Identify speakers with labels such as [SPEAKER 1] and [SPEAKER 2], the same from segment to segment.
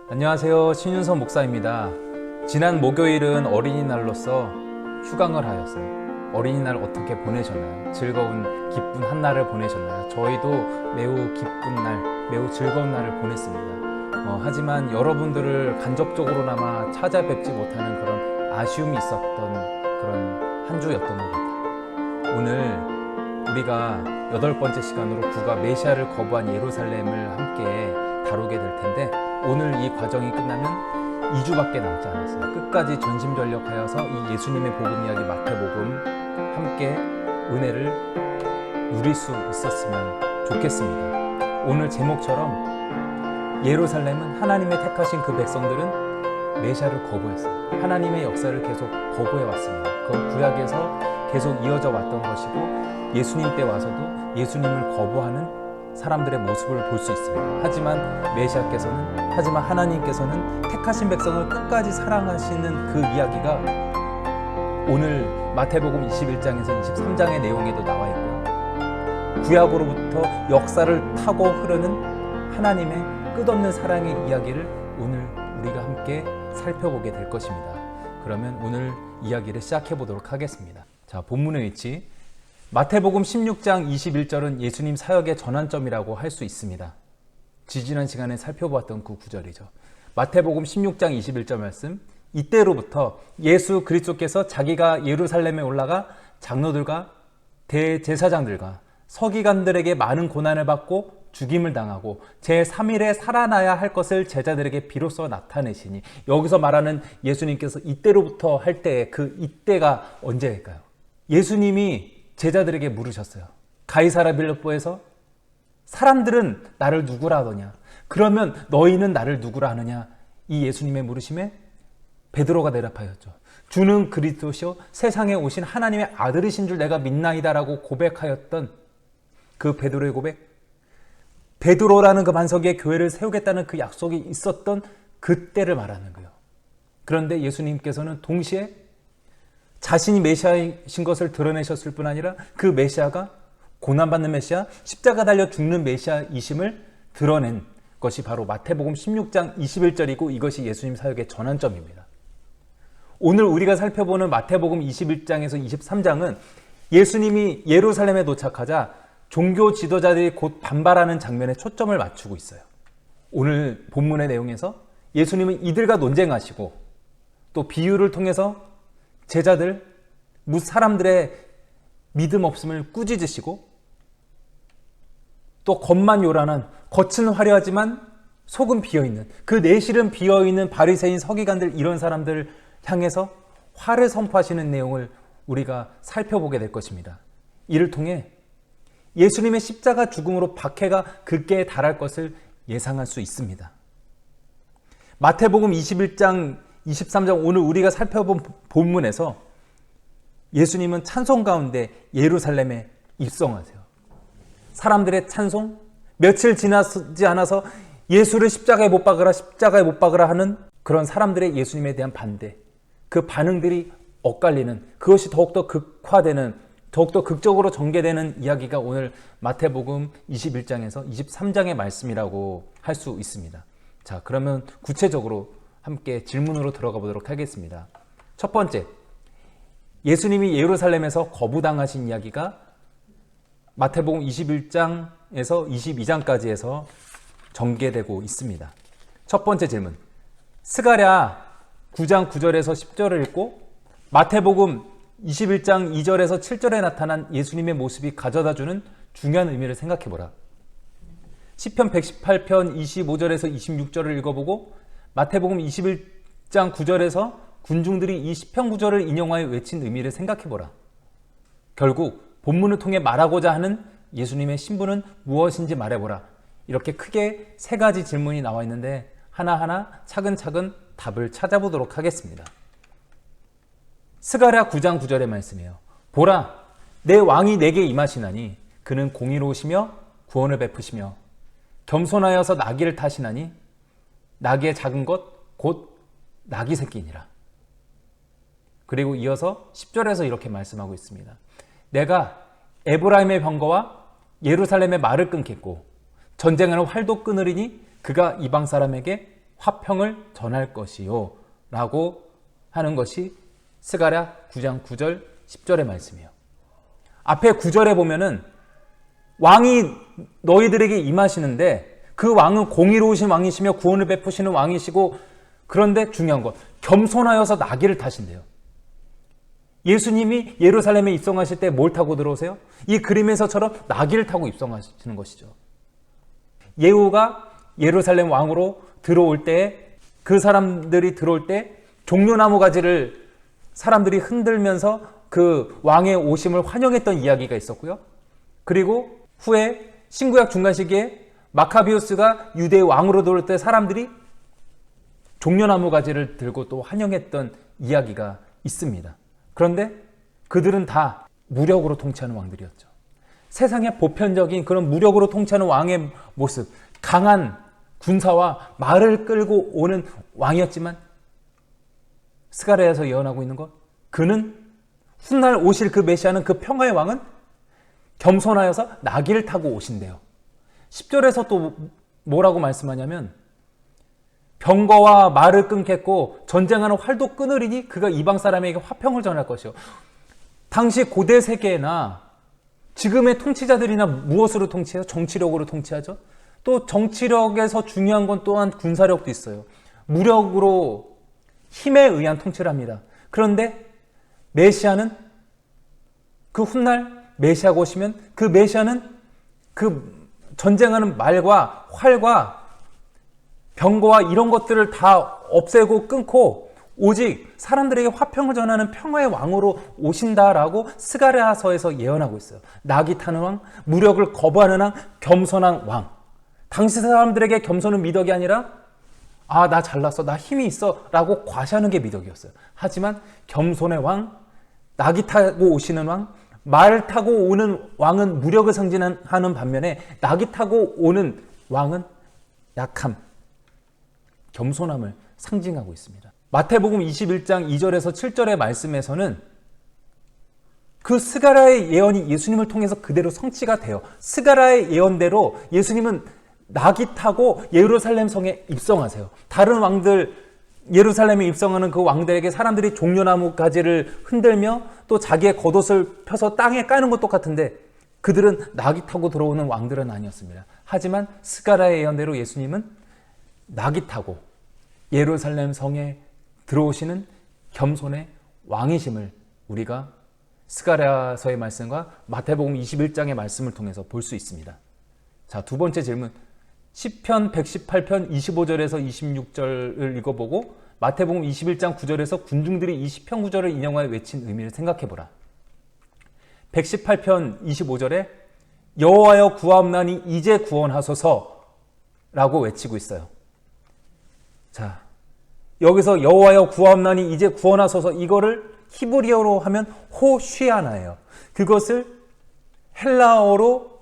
[SPEAKER 1] 안녕하세요. 신윤선 목사입니다. 지난 목요일은 어린이날로서 휴강을 하였어요. 어린이날 어떻게 보내셨나요? 즐거운 기쁜 한날을 보내셨나요? 저희도 매우 기쁜 날, 매우 즐거운 날을 보냈습니다. 하지만 여러분들을 간접적으로나마 찾아뵙지 못하는 그런 아쉬움이 있었던 그런 한 주였던 것 같아요. 오늘 우리가 8번째 시간으로 구가 메시아를 거부한 예루살렘을 함께 다루게 될 텐데, 오늘 이 과정이 끝나면 2주밖에 남지 않았어요. 끝까지 전심전력하여서 이 예수님의 복음 이야기 마태복음 함께 은혜를 누릴 수 있었으면 좋겠습니다. 오늘 제목처럼 예루살렘은 하나님의 택하신 그 백성들은 메시아를 거부했어요. 하나님의 역사를 계속 거부해 왔습니다. 그건 구약에서 계속 이어져 왔던 것이고, 예수님 때 와서도 예수님을 거부하는 사람들의 모습을 볼 수 있습니다. 하지만 하나님께서는 택하신 백성을 끝까지 사랑하시는 그 이야기가 오늘 마태복음 21장에서 23장의 내용에도 나와 있고요. 구약으로부터 역사를 타고 흐르는 하나님의 끝없는 사랑의 이야기를 오늘 우리가 함께 살펴보게 될 것입니다. 그러면 오늘 이야기를 시작해 보도록 하겠습니다. 자, 본문의 위치. 마태복음 16장 21절은 예수님 사역의 전환점이라고 할 수 있습니다. 지지난 시간에 살펴보았던 그 구절이죠. 마태복음 16장 21절 말씀. 이때로부터 예수 그리스도께서 자기가 예루살렘에 올라가 장로들과 대제사장들과 서기관들에게 많은 고난을 받고 죽임을 당하고 제3일에 살아나야 할 것을 제자들에게 비로소 나타내시니, 여기서 말하는 예수님께서 이때로부터 할 때의 그 이때가 언제일까요? 예수님이 제자들에게 물으셨어요. 가이사랴 빌립보에서 사람들은 나를 누구라 하더냐? 그러면 너희는 나를 누구라 하느냐? 이 예수님의 물으심에 베드로가 대답하였죠. 주는 그리스도시요 세상에 오신 하나님의 아들이신 줄 내가 믿나이다라고 고백하였던 그 베드로의 고백, 베드로라는 그 반석에 교회를 세우겠다는 그 약속이 있었던 그때를 말하는 거예요. 그런데 예수님께서는 동시에 자신이 메시아이신 것을 드러내셨을 뿐 아니라 그 메시아가 고난받는 메시아, 십자가 달려 죽는 메시아이심을 드러낸 것이 바로 마태복음 16장 21절이고, 이것이 예수님 사역의 전환점입니다. 오늘 우리가 살펴보는 마태복음 21장에서 23장은 예수님이 예루살렘에 도착하자 종교 지도자들이 곧 반발하는 장면에 초점을 맞추고 있어요. 오늘 본문의 내용에서 예수님은 이들과 논쟁하시고, 또 비유를 통해서 제자들, 사람들의 믿음 없음을 꾸짖으시고, 또 겉만 요란한, 겉은 화려하지만 속은 비어있는, 그 내실은 비어있는 바리새인 서기관들, 이런 사람들을 향해서 화를 선포하시는 내용을 우리가 살펴보게 될 것입니다. 이를 통해 예수님의 십자가 죽음으로 박해가 극계에 달할 것을 예상할 수 있습니다. 마태복음 21장 23장, 오늘 우리가 살펴본 본문에서 예수님은 찬송 가운데 예루살렘에 입성하세요. 사람들의 찬송, 며칠 지나지 않아서 예수를 십자가에 못 박으라 하는 그런 사람들의 예수님에 대한 반대, 그 반응들이 엇갈리는, 그것이 더욱더 극화되는, 더욱더 극적으로 전개되는 이야기가 오늘 마태복음 21장에서 23장의 말씀이라고 할 수 있습니다. 자, 그러면 구체적으로 함께 질문으로 들어가 보도록 하겠습니다. 첫 번째, 예수님이 예루살렘에서 거부당하신 이야기가 마태복음 21장에서 22장까지에서 전개되고 있습니다. 첫 번째 질문, 스가랴 9장 9절에서 10절을 읽고 마태복음 21장 2절에서 7절에 나타난 예수님의 모습이 가져다주는 중요한 의미를 생각해보라. 시편 118편 25절에서 26절을 읽어보고 마태복음 21장 9절에서 군중들이 이 시편 구절을 인용하여 외친 의미를 생각해보라. 결국 본문을 통해 말하고자 하는 예수님의 신분은 무엇인지 말해보라. 이렇게 크게 3가지 질문이 나와 있는데 하나하나 차근차근 답을 찾아보도록 하겠습니다. 스가랴 9장 9절의 말씀이에요. 보라, 내 왕이 내게 임하시나니 그는 공의로우시며 구원을 베푸시며 겸손하여서 나귀를 타시나니 나귀의 작은 것 곧 나귀 새끼니라. 그리고 이어서 10절에서 이렇게 말씀하고 있습니다. 내가 에브라임의 병거와 예루살렘의 말을 끊겠고 전쟁하는 활도 끊으리니 그가 이방 사람에게 화평을 전할 것이요 라고 하는 것이 스가랴 9장 9절 10절의 말씀이에요. 앞에 9절에 보면은 왕이 너희들에게 임하시는데 그 왕은 공의로우신 왕이시며 구원을 베푸시는 왕이시고, 그런데 중요한 것, 겸손하여서 나귀를 타신대요. 예수님이 예루살렘에 입성하실 때 뭘 타고 들어오세요? 이 그림에서처럼 나귀를 타고 입성하시는 것이죠. 예후가 예루살렘 왕으로 들어올 때, 그 사람들이 들어올 때 종려나무 가지를 사람들이 흔들면서 그 왕의 오심을 환영했던 이야기가 있었고요. 그리고 후에 신구약 중간 시기에 마카비우스가 유대의 왕으로 들어올 때 사람들이 종려나무 가지를 들고 또 환영했던 이야기가 있습니다. 그런데 그들은 다 무력으로 통치하는 왕들이었죠. 세상의 보편적인 그런 무력으로 통치하는 왕의 모습, 강한 군사와 말을 끌고 오는 왕이었지만, 스가랴에서 예언하고 있는 것, 그는 훗날 오실 그 메시아는, 그 평화의 왕은 겸손하여서 나귀를 타고 오신대요. 10절에서 또 뭐라고 말씀하냐면, 병거와 말을 끊겠고 전쟁하는 활도 끊으리니 그가 이방 사람에게 화평을 전할 것이요. 당시 고대 세계나 지금의 통치자들이나 무엇으로 통치해요? 정치력으로 통치하죠. 또 정치력에서 중요한 건 또한 군사력도 있어요. 무력으로, 힘에 의한 통치를 합니다. 그런데 메시아는, 그 훗날 메시아가 오시면 그 메시아는 그 전쟁하는 말과 활과 병거와 이런 것들을 다 없애고 끊고 오직 사람들에게 화평을 전하는 평화의 왕으로 오신다라고 스가랴서에서 예언하고 있어요. 낙이 타는 왕, 무력을 거부하는 왕, 겸손한 왕. 당시 사람들에게 겸손은 미덕이 아니라 나 잘났어, 나 힘이 있어 라고 과시하는 게 미덕이었어요. 하지만 겸손의 왕, 낙이 타고 오시는 왕, 말 타고 오는 왕은 무력을 상징하는 반면에 낙이 타고 오는 왕은 약함, 겸손함을 상징하고 있습니다. 마태복음 21장 2절에서 7절의 말씀에서는 그 스가랴의 예언이 예수님을 통해서 그대로 성취가 돼요. 스가랴의 예언대로 예수님은 낙이 타고 예루살렘 성에 입성하세요. 다른 왕들, 예루살렘에 입성하는 그 왕들에게 사람들이 종려나무 가지를 흔들며 또 자기의 겉옷을 펴서 땅에 까는 것 똑같은데, 그들은 낙이 타고 들어오는 왕들은 아니었습니다. 하지만 스가랴의 예언대로 예수님은 낙이 타고 예루살렘 성에 들어오시는 겸손의 왕이심을 우리가 스가랴서의 말씀과 마태복음 21장의 말씀을 통해서 볼 수 있습니다. 자, 두 번째 질문. 시편 118편 25절에서 26절을 읽어보고 마태복음 21장 9절에서 군중들이 이 시편 구절을 인용하여 외친 의미를 생각해보라. 118편 25절에 여호와여 구하옵나니 이제 구원하소서 라고 외치고 있어요. 자, 여기서 여호와여 구하옵나니 이제 구원하소서, 이거를 히브리어로 하면 호쉬아나예요. 그것을 헬라어로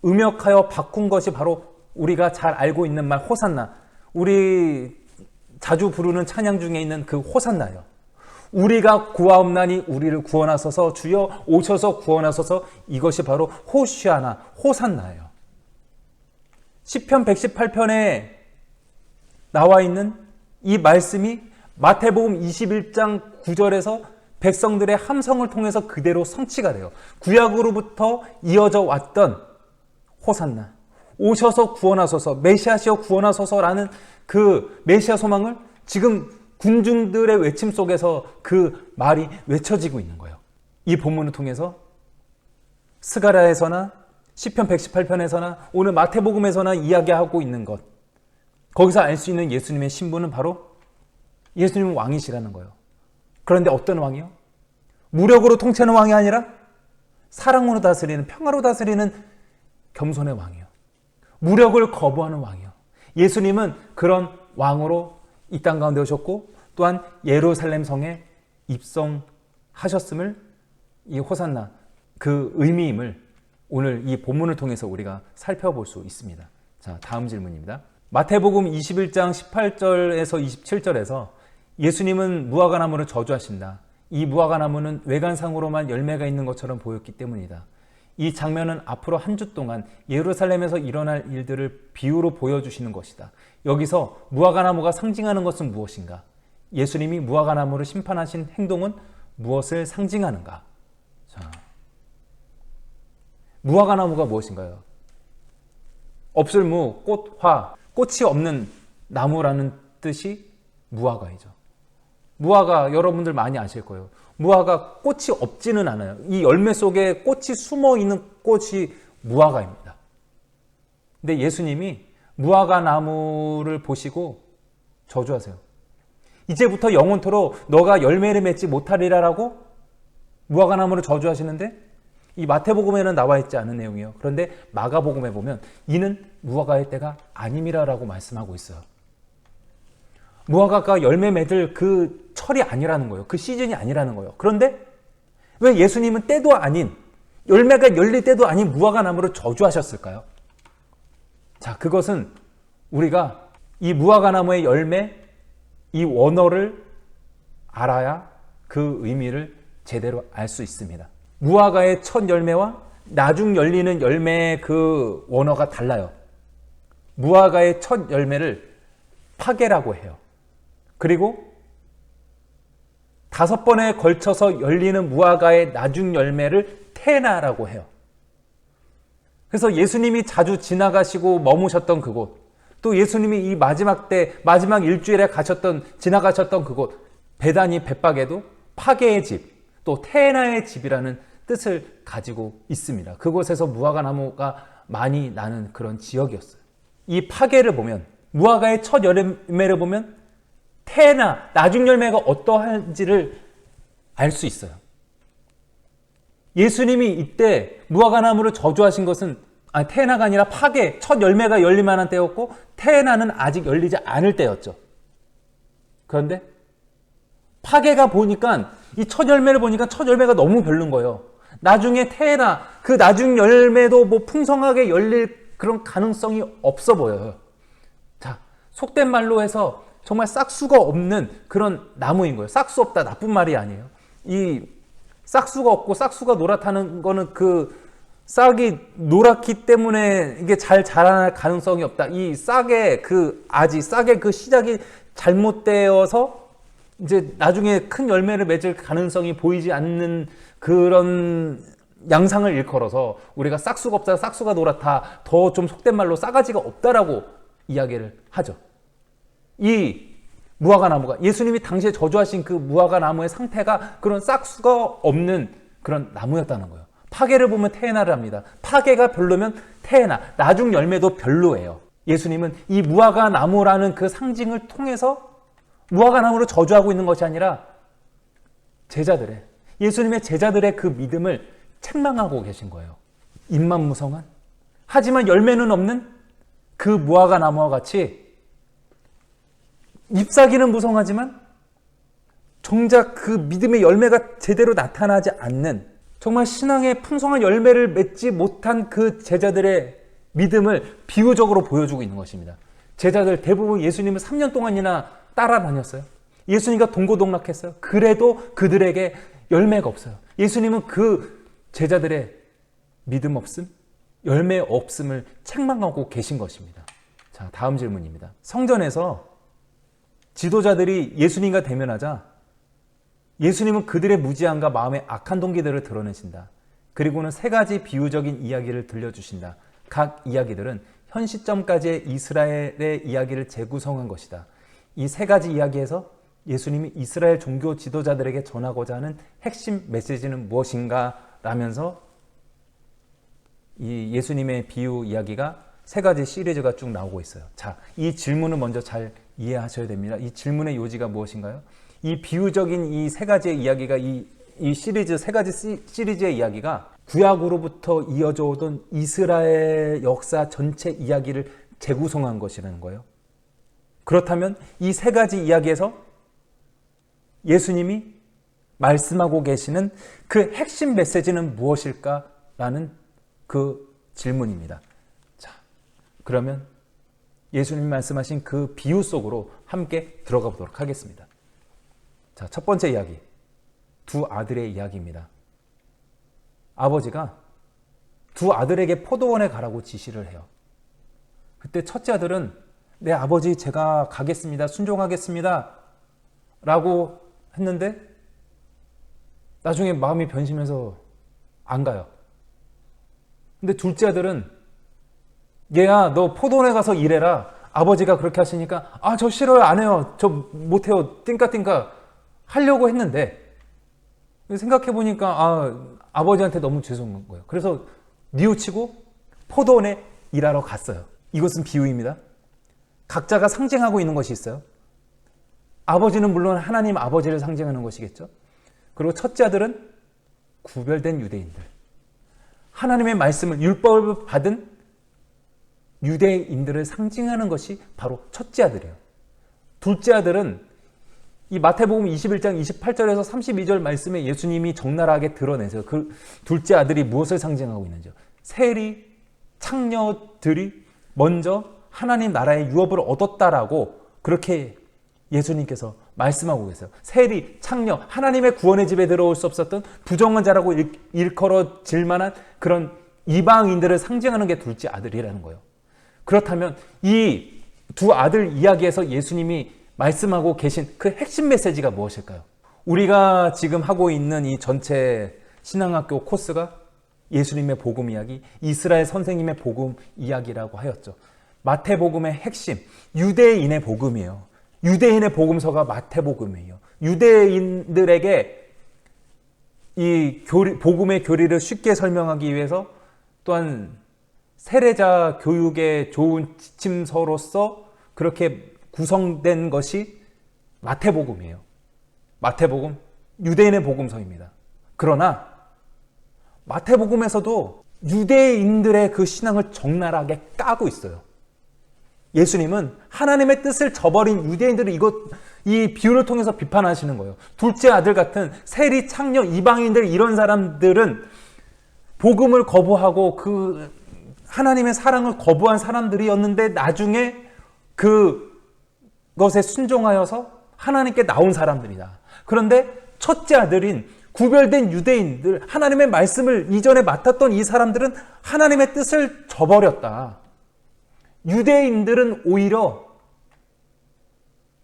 [SPEAKER 1] 음역하여 바꾼 것이 바로 우리가 잘 알고 있는 말 호산나, 우리 자주 부르는 찬양 중에 있는 그 호산나예요. 우리가 구하옵나니 우리를 구원하소서, 주여 오셔서 구원하소서, 이것이 바로 호쉬아나, 호산나예요. 시편 118편에 나와 있는 이 말씀이 마태복음 21장 9절에서 백성들의 함성을 통해서 그대로 성취가 돼요. 구약으로부터 이어져 왔던 호산나, 오셔서 구원하소서, 메시아시여 구원하소서라는 그 메시아 소망을 지금 군중들의 외침 속에서 그 말이 외쳐지고 있는 거예요. 이 본문을 통해서 스가랴에서나 시편 118편에서나 오늘 마태복음에서나 이야기하고 있는 것, 거기서 알 수 있는 예수님의 신분은 바로 예수님은 왕이시라는 거예요. 그런데 어떤 왕이요? 무력으로 통치하는 왕이 아니라 사랑으로 다스리는, 평화로 다스리는 겸손의 왕이요. 무력을 거부하는 왕이요. 예수님은 그런 왕으로 이 땅 가운데 오셨고 또한 예루살렘 성에 입성하셨음을, 이 호산나 그 의미임을 오늘 이 본문을 통해서 우리가 살펴볼 수 있습니다. 자, 다음 질문입니다. 마태복음 21장 18절에서 27절에서 예수님은 무화과나무를 저주하신다. 이 무화과나무는 외관상으로만 열매가 있는 것처럼 보였기 때문이다. 이 장면은 앞으로 한 주 동안 예루살렘에서 일어날 일들을 비유로 보여주시는 것이다. 여기서 무화과나무가 상징하는 것은 무엇인가? 예수님이 무화과나무를 심판하신 행동은 무엇을 상징하는가? 자, 무화과나무가 무엇인가요? 없을무, 꽃화, 꽃이 없는 나무라는 뜻이 무화과이죠. 무화과 여러분들 많이 아실 거예요. 무화과 꽃이 없지는 않아요. 이 열매 속에 꽃이 숨어 있는 꽃이 무화과입니다. 근데 예수님이 무화과 나무를 보시고 저주하세요. 이제부터 영원토록 너가 열매를 맺지 못하리라라고 무화과 나무를 저주하시는데 이 마태복음에는 나와 있지 않은 내용이에요. 그런데 마가복음에 보면 이는 무화과의 때가 아님이라라고 말씀하고 있어요. 무화과가 열매 맺을 그 철이 아니라는 거예요. 그 시즌이 아니라는 거예요. 그런데 왜 예수님은 때도 아닌, 열매가 열릴 때도 아닌 무화과 나무를 저주하셨을까요? 자, 그것은 우리가 이 무화과 나무의 열매, 이 원어를 알아야 그 의미를 제대로 알 수 있습니다. 무화과의 첫 열매와 나중 열리는 열매의 그 원어가 달라요. 무화과의 첫 열매를 파게라고 해요. 그리고 5번에 걸쳐서 열리는 무화과의 나중 열매를 테나라고 해요. 그래서 예수님이 자주 지나가시고 머무셨던 그곳, 또 예수님이 이 마지막 때, 마지막 일주일에 지나가셨던 그곳, 베다니 벳박에도 파게의 집, 또 테나의 집이라는 뜻을 가지고 있습니다. 그곳에서 무화과 나무가 많이 나는 그런 지역이었어요. 이 파게를 보면, 무화과의 첫 열매를 보면 테나, 나중 열매가 어떠한지를 알 수 있어요. 예수님이 이때 무화과 나무를 저주하신 것은 테나가 아니라 파게, 첫 열매가 열릴 만한 때였고 테나는 아직 열리지 않을 때였죠. 그런데 파게가 보니까 이 첫 열매를 보니까 첫 열매가 너무 별론 거예요. 나중에 테나, 그 나중 열매도 뭐 풍성하게 열릴 그런 가능성이 없어 보여요. 자, 속된 말로 해서 정말 싹수가 없는 그런 나무인 거예요. 싹수 없다, 나쁜 말이 아니에요. 이 싹수가 없고 싹수가 노랗다는 거는 그 싹이 노랗기 때문에 이게 잘 자랄 가능성이 없다. 이 싹의 그 아지, 싹의 그 시작이 잘못되어서 이제 나중에 큰 열매를 맺을 가능성이 보이지 않는 그런 양상을 일컬어서 우리가 싹수가 없다, 싹수가 노랗다, 더 좀 속된 말로 싸가지가 없다라고 이야기를 하죠. 이 무화과 나무가 예수님이 당시에 저주하신 그 무화과 나무의 상태가 그런 싹수가 없는 그런 나무였다는 거예요. 파게를 보면 테나를 합니다. 파게가 별로면 테나, 나중 열매도 별로예요. 예수님은 이 무화과 나무라는 그 상징을 통해서 무화과 나무를 저주하고 있는 것이 아니라 예수님의 제자들의 그 믿음을 책망하고 계신 거예요. 입만 무성한, 하지만 열매는 없는 그 무화과 나무와 같이 잎사귀는 무성하지만 정작 그 믿음의 열매가 제대로 나타나지 않는, 정말 신앙의 풍성한 열매를 맺지 못한 그 제자들의 믿음을 비유적으로 보여주고 있는 것입니다. 제자들 대부분 예수님을 3년 동안이나 따라다녔어요. 예수님과 동고동락했어요. 그래도 그들에게 열매가 없어요. 예수님은 그 제자들의 믿음 없음, 열매 없음을 책망하고 계신 것입니다. 자, 다음 질문입니다. 성전에서 지도자들이 예수님과 대면하자 예수님은 그들의 무지함과 마음의 악한 동기들을 드러내신다. 그리고는 3가지 비유적인 이야기를 들려주신다. 각 이야기들은 현 시점까지의 이스라엘의 이야기를 재구성한 것이다. 이 3가지 이야기에서 예수님이 이스라엘 종교 지도자들에게 전하고자 하는 핵심 메시지는 무엇인가 라면서 이 예수님의 비유 이야기가 3가지 시리즈가 쭉 나오고 있어요. 자, 이 질문을 먼저 잘 이해하셔야 됩니다. 이 질문의 요지가 무엇인가요? 이 비유적인 이 3가지의 이야기가 이 시리즈, 3가지 시리즈의 이야기가 구약으로부터 이어져 오던 이스라엘 역사 전체 이야기를 재구성한 것이라는 거예요. 그렇다면 이 3가지 이야기에서 예수님이 말씀하고 계시는 그 핵심 메시지는 무엇일까라는 그 질문입니다. 자, 그러면 예수님이 말씀하신 그 비유 속으로 함께 들어가 보도록 하겠습니다. 자, 첫 번째 이야기, 2 아들의 이야기입니다. 아버지가 두 아들에게 포도원에 가라고 지시를 해요. 그때 첫째 아들은 네 아버지 제가 가겠습니다. 순종하겠습니다. 라고 했는데 나중에 마음이 변심해서 안 가요. 근데 둘째 아들은 얘야 너 포도원에 가서 일해라. 아버지가 그렇게 하시니까 아 저 싫어요 안 해요. 저 못해요. 띵까띵까 하려고 했는데 생각해보니까 아버지한테 너무 죄송한 거예요. 그래서 뉘우치고 포도원에 일하러 갔어요. 이것은 비유입니다. 각자가 상징하고 있는 것이 있어요. 아버지는 물론 하나님 아버지를 상징하는 것이겠죠. 그리고 첫째 아들은 구별된 유대인들. 하나님의 말씀을 율법을 받은 유대인들을 상징하는 것이 바로 첫째 아들이에요. 둘째 아들은 이 마태복음 21장 28절에서 32절 말씀에 예수님이 적나라하게 드러내세요. 그 둘째 아들이 무엇을 상징하고 있는지요. 세리, 창녀들이 먼저 하나님 나라의 유업을 얻었다라고 그렇게 예수님께서 말씀하고 계세요. 세리, 창녀, 하나님의 구원의 집에 들어올 수 없었던 부정한 자라고 일컬어질 만한 그런 이방인들을 상징하는 게 둘째 아들이라는 거예요. 그렇다면 이 두 아들 이야기에서 예수님이 말씀하고 계신 그 핵심 메시지가 무엇일까요? 우리가 지금 하고 있는 이 전체 신앙학교 코스가 예수님의 복음 이야기, 이스라엘 선생님의 복음 이야기라고 하였죠. 마태복음의 핵심, 유대인의 복음이에요. 유대인의 복음서가 마태복음이에요. 유대인들에게 이 복음의 교리를 쉽게 설명하기 위해서 또한 세례자 교육의 좋은 지침서로서 그렇게 구성된 것이 마태복음이에요. 마태복음, 유대인의 복음서입니다. 그러나 마태복음에서도 유대인들의 그 신앙을 적나라하게 까고 있어요. 예수님은 하나님의 뜻을 저버린 유대인들을 이 비유를 통해서 비판하시는 거예요. 둘째 아들 같은 세리, 창녀, 이방인들 이런 사람들은 복음을 거부하고 그 하나님의 사랑을 거부한 사람들이었는데 나중에 그것에 순종하여서 하나님께 나온 사람들이다. 그런데 첫째 아들인 구별된 유대인들, 하나님의 말씀을 이전에 맡았던 이 사람들은 하나님의 뜻을 저버렸다. 유대인들은 오히려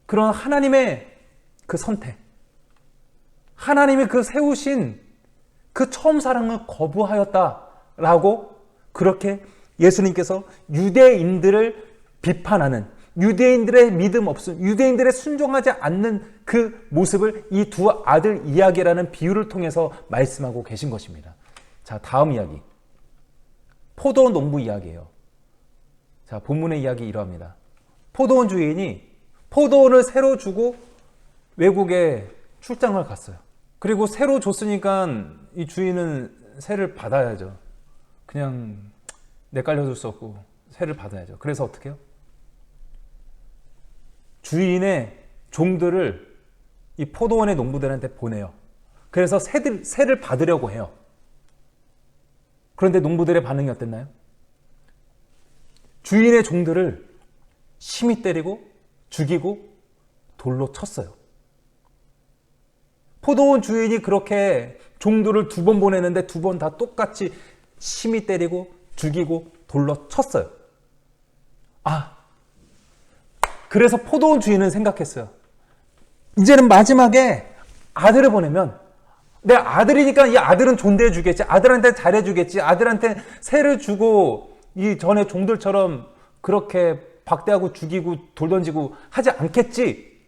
[SPEAKER 1] 그런 하나님의 그 선택, 하나님이 그 세우신 그 처음 사랑을 거부하였다라고 그렇게 예수님께서 유대인들을 비판하는, 유대인들의 믿음 없음, 유대인들의 순종하지 않는 그 모습을 이 두 아들 이야기라는 비유를 통해서 말씀하고 계신 것입니다. 자, 다음 이야기. 포도원 농부 이야기예요. 자, 본문의 이야기 이러합니다. 포도원 주인이 포도원을 새로 주고 외국에 출장을 갔어요. 그리고 새로 줬으니까 이 주인은 새를 받아야죠. 그냥 내깔려줄 수 없고 새를 받아야죠. 그래서 어떻게 해요? 주인의 종들을 이 포도원의 농부들한테 보내요. 그래서 새를 받으려고 해요. 그런데 농부들의 반응이 어땠나요? 주인의 종들을 심히 때리고 죽이고 돌로 쳤어요. 포도원 주인이 그렇게 종들을 2번 보내는데 2번 다 똑같이 심히 때리고 죽이고 돌로 쳤어요. 그래서 포도원 주인은 생각했어요. 이제는 마지막에 아들을 보내면 내 아들이니까 이 아들은 존대해 주겠지. 아들한테 잘해 주겠지. 아들한테 새를 주고 이 전에 종들처럼 그렇게 박대하고 죽이고 돌 던지고 하지 않겠지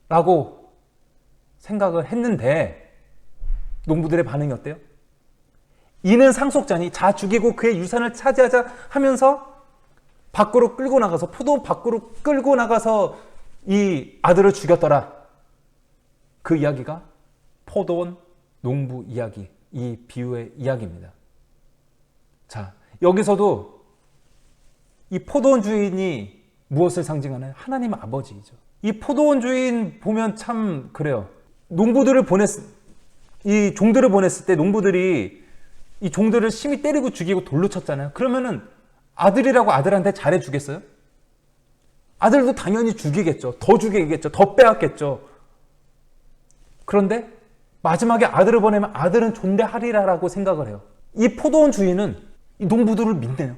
[SPEAKER 1] 라고 생각을 했는데 농부들의 반응이 어때요? 이는 상속자니 자 죽이고 그의 유산을 차지하자 하면서 밖으로 끌고 나가서 포도원 밖으로 끌고 나가서 이 아들을 죽였더라. 그 이야기가 포도원 농부 이야기, 이 비유의 이야기입니다. 자, 여기서도 이 포도원 주인이 무엇을 상징하나요? 하나님 아버지이죠. 이 포도원 주인 보면 참 그래요. 이 종들을 보냈을 때 농부들이 이 종들을 심히 때리고 죽이고 돌로 쳤잖아요. 그러면은 아들이라고 아들한테 잘해 주겠어요? 아들도 당연히 죽이겠죠. 더 죽이겠죠. 더 빼앗겠죠. 그런데 마지막에 아들을 보내면 아들은 존대하리라라고 생각을 해요. 이 포도원 주인은 이 농부들을 믿네요.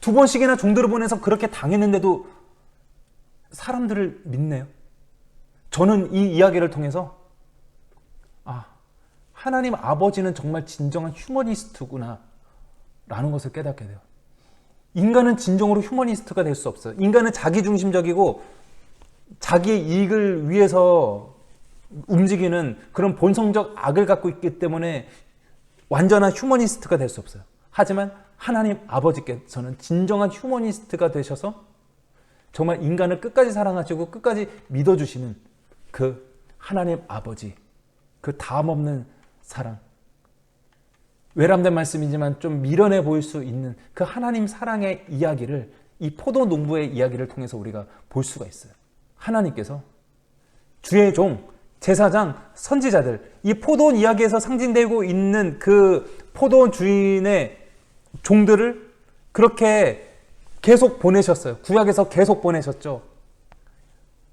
[SPEAKER 1] 2번씩이나 종들을 보내서 그렇게 당했는데도 사람들을 믿네요. 저는 이 이야기를 통해서 하나님 아버지는 정말 진정한 휴머니스트구나 라는 것을 깨닫게 돼요. 인간은 진정으로 휴머니스트가 될 수 없어요. 인간은 자기중심적이고 자기의 이익을 위해서 움직이는 그런 본성적 악을 갖고 있기 때문에 완전한 휴머니스트가 될 수 없어요. 하지만 하나님 아버지께서는 진정한 휴머니스트가 되셔서 정말 인간을 끝까지 사랑하시고 끝까지 믿어주시는 그 하나님 아버지, 그 다음없는 사랑, 외람된 말씀이지만 좀 미련해 보일 수 있는 그 하나님 사랑의 이야기를 이 포도 농부의 이야기를 통해서 우리가 볼 수가 있어요. 하나님께서 주의 종, 제사장, 선지자들, 이 포도원 이야기에서 상징되고 있는 그 포도원 주인의 종들을 그렇게 계속 보내셨어요. 구약에서 계속 보내셨죠.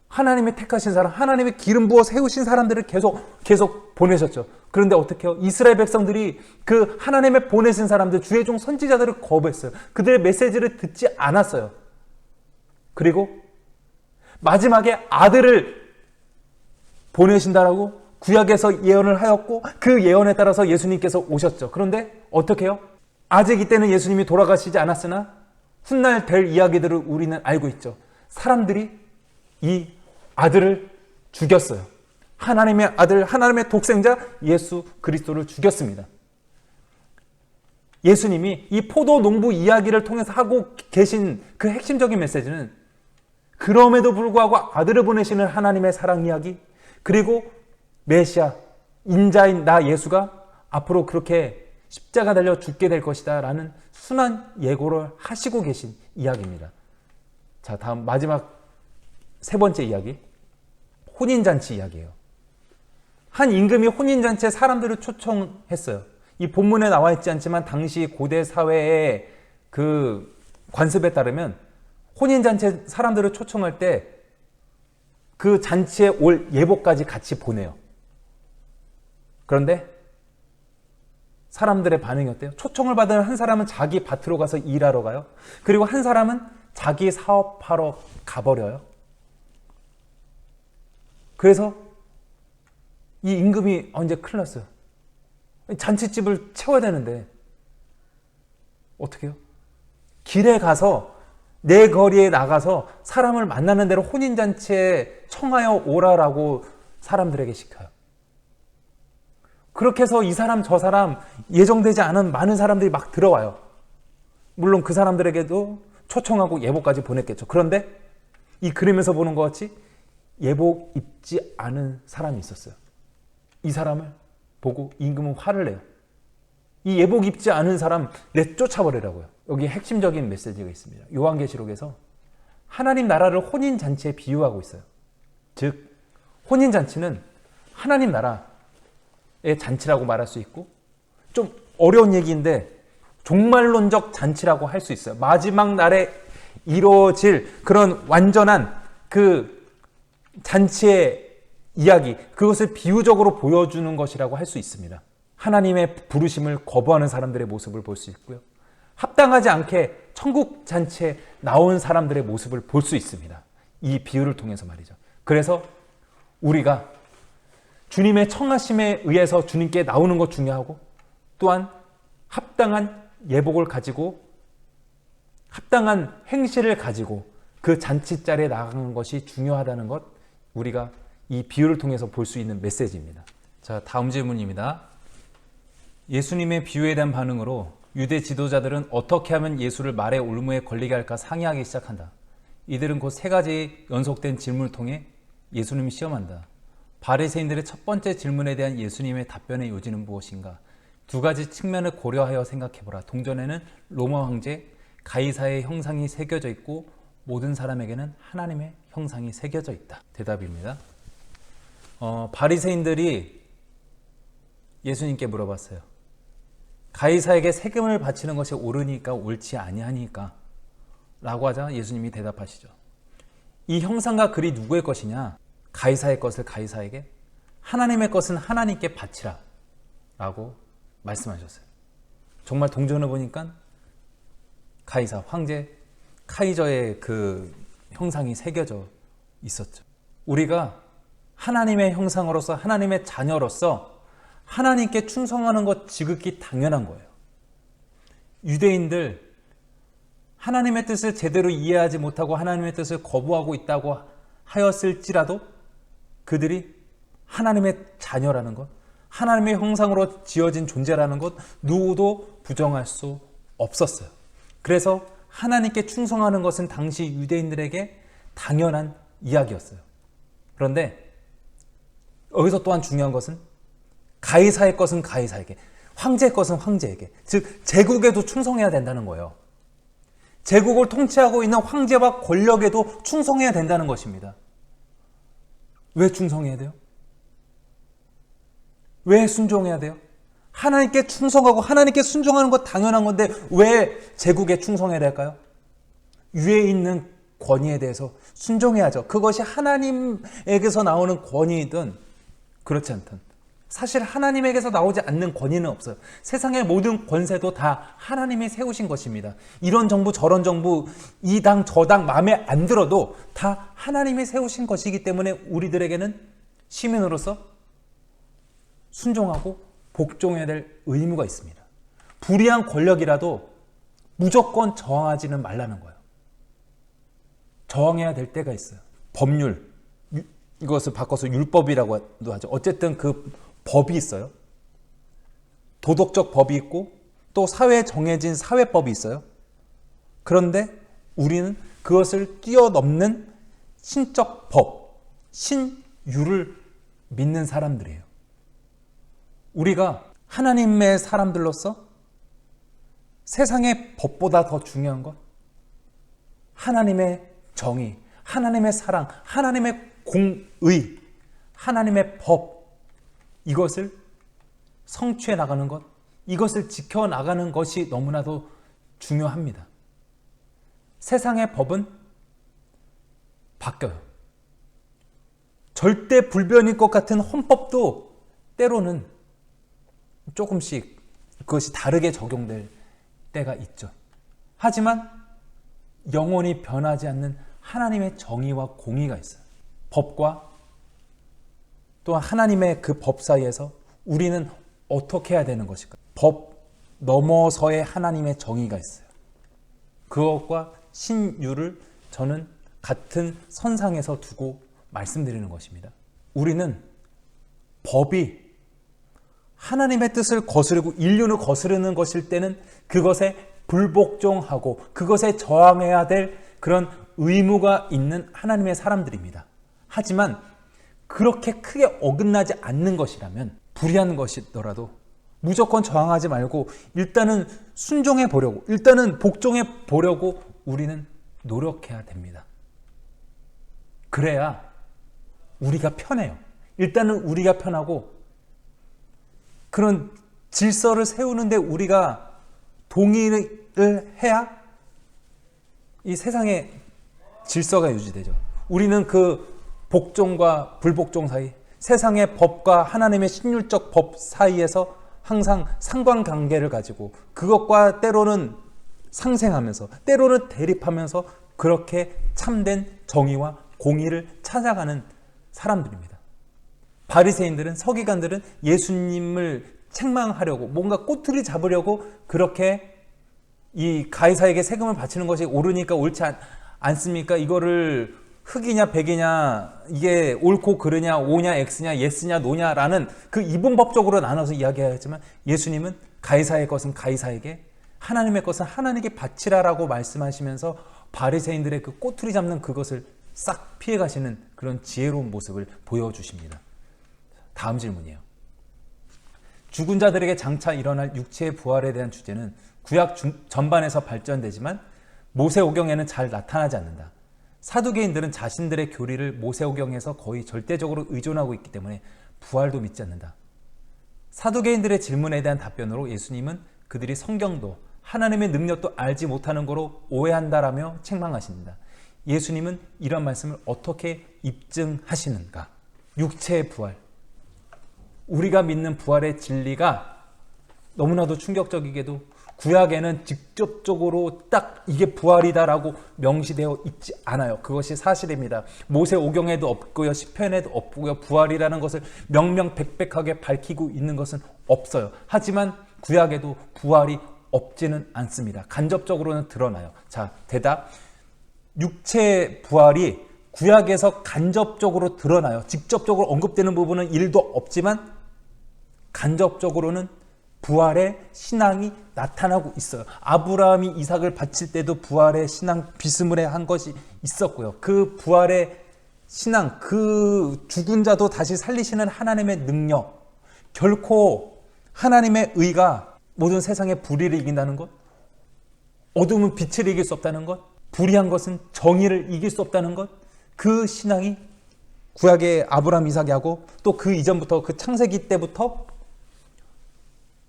[SPEAKER 1] 하나님의 택하신 사람, 하나님의 기름 부어 세우신 사람들을 계속 보내셨죠. 그런데 어떻게 해요? 이스라엘 백성들이 그 하나님의 보내신 사람들, 주의 종 선지자들을 거부했어요. 그들의 메시지를 듣지 않았어요. 그리고 마지막에 아들을 보내신다라고 구약에서 예언을 하였고 그 예언에 따라서 예수님께서 오셨죠. 그런데 어떻게 해요? 아직 이때는 예수님이 돌아가시지 않았으나 훗날 될 이야기들을 우리는 알고 있죠. 사람들이 이 아들을 죽였어요. 하나님의 아들, 하나님의 독생자 예수 그리스도를 죽였습니다. 예수님이 이 포도 농부 이야기를 통해서 하고 계신 그 핵심적인 메시지는 그럼에도 불구하고 아들을 보내시는 하나님의 사랑 이야기, 그리고 메시아, 인자인 나 예수가 앞으로 그렇게 십자가 달려 죽게 될 것이다 라는 순한 예고를 하시고 계신 이야기입니다. 자, 다음 마지막 세 번째 이야기, 혼인잔치 이야기예요. 한 임금이 혼인잔치에 사람들을 초청했어요. 이 본문에 나와 있지 않지만 당시 고대 사회의 그 관습에 따르면 혼인잔치에 사람들을 초청할 때 그 잔치에 올 예복까지 같이 보내요. 그런데 사람들의 반응이 어때요? 초청을 받은 한 사람은 자기 밭으로 가서 일하러 가요. 그리고 한 사람은 자기 사업하러 가버려요. 그래서 이 임금이 이제 큰일 났어요. 잔치집을 채워야 되는데 어떻게 해요? 길에 가서 내 거리에 나가서 사람을 만나는 대로 혼인잔치에 청하여 오라라고 사람들에게 시켜요. 그렇게 해서 이 사람 저 사람 예정되지 않은 많은 사람들이 막 들어와요. 물론 그 사람들에게도 초청하고 예복까지 보냈겠죠. 그런데 이 그림에서 보는 것 같이 예복 입지 않은 사람이 있었어요. 이 사람을 보고 임금은 화를 내요. 이 예복 입지 않은 사람 내쫓아버리라고요. 여기 핵심적인 메시지가 있습니다. 요한계시록에서 하나님 나라를 혼인잔치에 비유하고 있어요. 즉 혼인잔치는 하나님 나라의 잔치라고 말할 수 있고, 좀 어려운 얘기인데 종말론적 잔치라고 할 수 있어요. 마지막 날에 이루어질 그런 완전한 그 잔치의 이야기, 그것을 비유적으로 보여주는 것이라고 할 수 있습니다. 하나님의 부르심을 거부하는 사람들의 모습을 볼 수 있고요. 합당하지 않게 천국 잔치에 나온 사람들의 모습을 볼 수 있습니다. 이 비유를 통해서 말이죠. 그래서 우리가 주님의 청하심에 의해서 주님께 나오는 것 중요하고, 또한 합당한 예복을 가지고 합당한 행실을 가지고 그 잔치자리에 나가는 것이 중요하다는 것, 우리가 이 비유를 통해서 볼 수 있는 메시지입니다. 자, 다음 질문입니다. 예수님의 비유에 대한 반응으로 유대 지도자들은 어떻게 하면 예수를 말의 올무에 걸리게 할까 상의하기 시작한다. 이들은 곧 세 가지 연속된 질문을 통해 예수님을 시험한다. 바리새인들의 첫 번째 질문에 대한 예수님의 답변의 요지는 무엇인가? 두 가지 측면을 고려하여 생각해보라. 동전에는 로마 황제 가이사의 형상이 새겨져 있고 모든 사람에게는 하나님의 형상이 새겨져 있다. 대답입니다. 바리새인들이 예수님께 물어봤어요. 가이사에게 세금을 바치는 것이 옳으니까 옳지 아니하니까 라고 하자 예수님이 대답하시죠. 이 형상과 글이 누구의 것이냐? 가이사의 것을 가이사에게, 하나님의 것은 하나님께 바치라 라고 말씀하셨어요. 정말 동전을 보니까 가이사, 황제 카이저의 그 형상이 새겨져 있었죠. 우리가 하나님의 형상으로서 하나님의 자녀로서 하나님께 충성하는 것 지극히 당연한 거예요. 유대인들 하나님의 뜻을 제대로 이해하지 못하고 하나님의 뜻을 거부하고 있다고 하였을지라도 그들이 하나님의 자녀라는 것, 하나님의 형상으로 지어진 존재라는 것 누구도 부정할 수 없었어요. 그래서 하나님께 충성하는 것은 당시 유대인들에게 당연한 이야기였어요. 그런데 여기서 또한 중요한 것은 가이사의 것은 가이사에게, 황제의 것은 황제에게, 즉 제국에도 충성해야 된다는 거예요. 제국을 통치하고 있는 황제와 권력에도 충성해야 된다는 것입니다. 왜 충성해야 돼요? 왜 순종해야 돼요? 하나님께 충성하고 하나님께 순종하는 것 당연한 건데 왜 제국에 충성해야 될까요? 위에 있는 권위에 대해서 순종해야죠. 그것이 하나님에게서 나오는 권위이든 그렇지 않든 사실 하나님에게서 나오지 않는 권위는 없어요. 세상의 모든 권세도 다 하나님이 세우신 것입니다. 이런 정부 저런 정부 이 당 저 당 마음에 안 들어도 다 하나님이 세우신 것이기 때문에 우리들에게는 시민으로서 순종하고 복종해야 될 의무가 있습니다. 불의한 권력이라도 무조건 저항하지는 말라는 거예요. 저항해야 될 때가 있어요. 법률, 이것을 바꿔서 율법이라고도 하죠. 어쨌든 그 법이 있어요. 도덕적 법이 있고 또 사회에 정해진 사회법이 있어요. 그런데 우리는 그것을 뛰어넘는 신적 법, 신유를 믿는 사람들이에요. 우리가 하나님의 사람들로서 세상의 법보다 더 중요한 것, 하나님의 정의, 하나님의 사랑, 하나님의 공의, 하나님의 법, 이것을 성취해 나가는 것, 이것을 지켜나가는 것이 너무나도 중요합니다. 세상의 법은 바뀌어요. 절대 불변일 것 같은 헌법도 때로는 조금씩 그것이 다르게 적용될 때가 있죠. 하지만 영원히 변하지 않는 하나님의 정의와 공의가 있어요. 법과 또한 하나님의 그 법 사이에서 우리는 어떻게 해야 되는 것일까? 법 넘어서의 하나님의 정의가 있어요. 그것과 신유를 저는 같은 선상에서 두고 말씀드리는 것입니다. 우리는 법이 하나님의 뜻을 거스르고 인륜을 거스르는 것일 때는 그것에 불복종하고 그것에 저항해야 될 그런 의무가 있는 하나님의 사람들입니다. 하지만 그렇게 크게 어긋나지 않는 것이라면, 불의한 것이더라도 무조건 저항하지 말고 일단은 순종해 보려고, 일단은 복종해 보려고 우리는 노력해야 됩니다. 그래야 우리가 편해요. 일단은 우리가 편하고 그런 질서를 세우는데 우리가 동의를 해야 이 세상의 질서가 유지되죠. 우리는 그 복종과 불복종 사이, 세상의 법과 하나님의 신율적 법 사이에서 항상 상관관계를 가지고 그것과 때로는 상생하면서 때로는 대립하면서 그렇게 참된 정의와 공의를 찾아가는 사람들입니다. 바리새인들은, 서기관들은 예수님을 책망하려고, 뭔가 꼬투리 잡으려고 그렇게 이 가이사에게 세금을 바치는 것이 옳으니까 옳지 않습니까? 이거를 흑이냐 백이냐, 이게 옳고 그르냐, 오냐 X냐, 예스냐 노냐라는 그 이분법적으로 나눠서 이야기하였지만 예수님은 가이사의 것은 가이사에게, 하나님의 것은 하나님께 바치라라고 말씀하시면서 바리새인들의 그 꼬투리 잡는 그것을 싹 피해 가시는 그런 지혜로운 모습을 보여주십니다. 다음 질문이에요. 죽은 자들에게 장차 일어날 육체의 부활에 대한 주제는 구약 전반에서 발전되지만 모세오경에는 잘 나타나지 않는다. 사두개인들은 자신들의 교리를 모세오경에서 거의 절대적으로 의존하고 있기 때문에 부활도 믿지 않는다. 사두개인들의 질문에 대한 답변으로 예수님은 그들이 성경도 하나님의 능력도 알지 못하는 거로 오해한다라며 책망하십니다. 예수님은 이런 말씀을 어떻게 입증하시는가? 육체의 부활, 우리가 믿는 부활의 진리가 너무나도 충격적이게도 구약에는 직접적으로 딱 이게 부활이다라고 명시되어 있지 않아요. 그것이 사실입니다. 모세오경에도 없고요, 시편에도 없고요, 부활이라는 것을 명명백백하게 밝히고 있는 것은 없어요. 하지만 구약에도 부활이 없지는 않습니다. 간접적으로는 드러나요. 자, 대답. 육체 부활이 구약에서 간접적으로 드러나요. 직접적으로 언급되는 부분은 1도 없지만 간접적으로는 부활의 신앙이 나타나고 있어요. 아브라함이 이삭을 바칠 때도 부활의 신앙 비스무리한 것이 있었고요. 그 부활의 신앙, 그 죽은 자도 다시 살리시는 하나님의 능력, 결코 하나님의 의가 모든 세상의 불의를 이긴다는 것, 어둠은 빛을 이길 수 없다는 것, 불의한 것은 정의를 이길 수 없다는 것, 그 신앙이 구약의 아브라함, 이삭, 야곱, 또 그 이전부터 그 창세기 때부터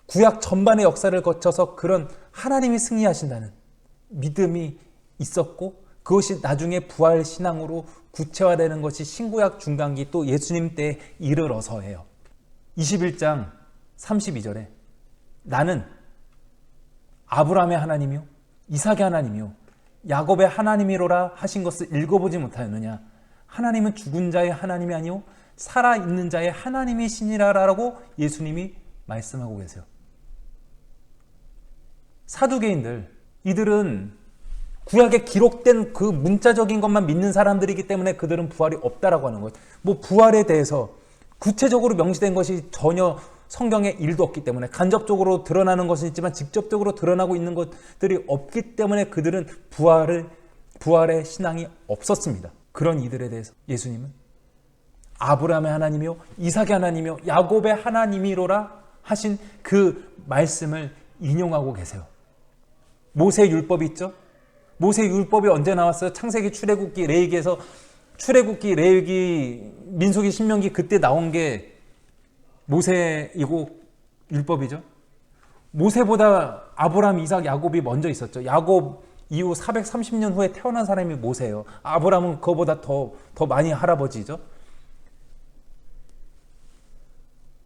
[SPEAKER 1] 구약 전반의 역사를 거쳐서 그런 하나님이 승리하신다는 믿음이 있었고, 그것이 나중에 부활 신앙으로 구체화되는 것이 신구약 중간기 또 예수님 때에 이르러서예요. 21장 32절에 나는 아브라함의 하나님이요 이삭의 하나님이요 야곱의 하나님이로라 하신 것을 읽어보지 못하였느냐. 하나님은 죽은 자의 하나님이 아니요 살아있는 자의 하나님이시니라라고 예수님이 말씀하고 계세요. 사두개인들, 이들은 구약에 기록된 그 문자적인 것만 믿는 사람들이기 때문에 그들은 부활이 없다라고 하는 거예요. 뭐 부활에 대해서 구체적으로 명시된 것이 전혀 성경에 1도 없기 때문에, 간접적으로 드러나는 것은 있지만 직접적으로 드러나고 있는 것들이 없기 때문에 그들은 부활의 신앙이 없었습니다. 그런 이들에 대해서 예수님은 아브라함의 하나님이요 이삭의 하나님이요 야곱의 하나님이로라 하신 그 말씀을 인용하고 계세요. 모세 율법이 있죠. 모세 율법이 언제 나왔어요? 창세기, 출애굽기, 레위기에서, 출애굽기, 레위기, 민수기, 신명기, 그때 나온 게 모세이고 율법이죠. 모세보다 아브라함, 이삭, 야곱이 먼저 있었죠. 야곱 이후 430년 후에 태어난 사람이 모세예요. 아브라함은 그거보다 더 많이 할아버지죠.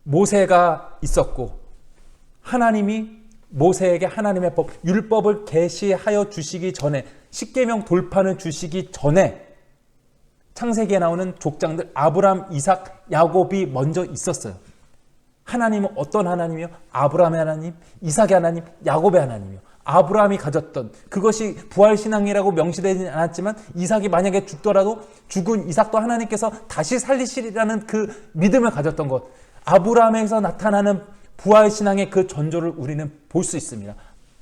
[SPEAKER 1] 모세가 있었고 하나님이 모세에게 하나님의 법, 율법을 계시하여 주시기 전에, 십계명 돌판을 주시기 전에 창세기에 나오는 족장들 아브라함, 이삭, 야곱이 먼저 있었어요. 하나님은 어떤 하나님이요? 아브라함의 하나님, 이삭의 하나님, 야곱의 하나님이요. 아브라함이 가졌던 그것이 부활신앙이라고 명시되지 않았지만 이삭이 만약에 죽더라도 죽은 이삭도 하나님께서 다시 살리시리라는 그 믿음을 가졌던 것, 아브라함에서 나타나는 부활신앙의 그 전조를 우리는 볼 수 있습니다.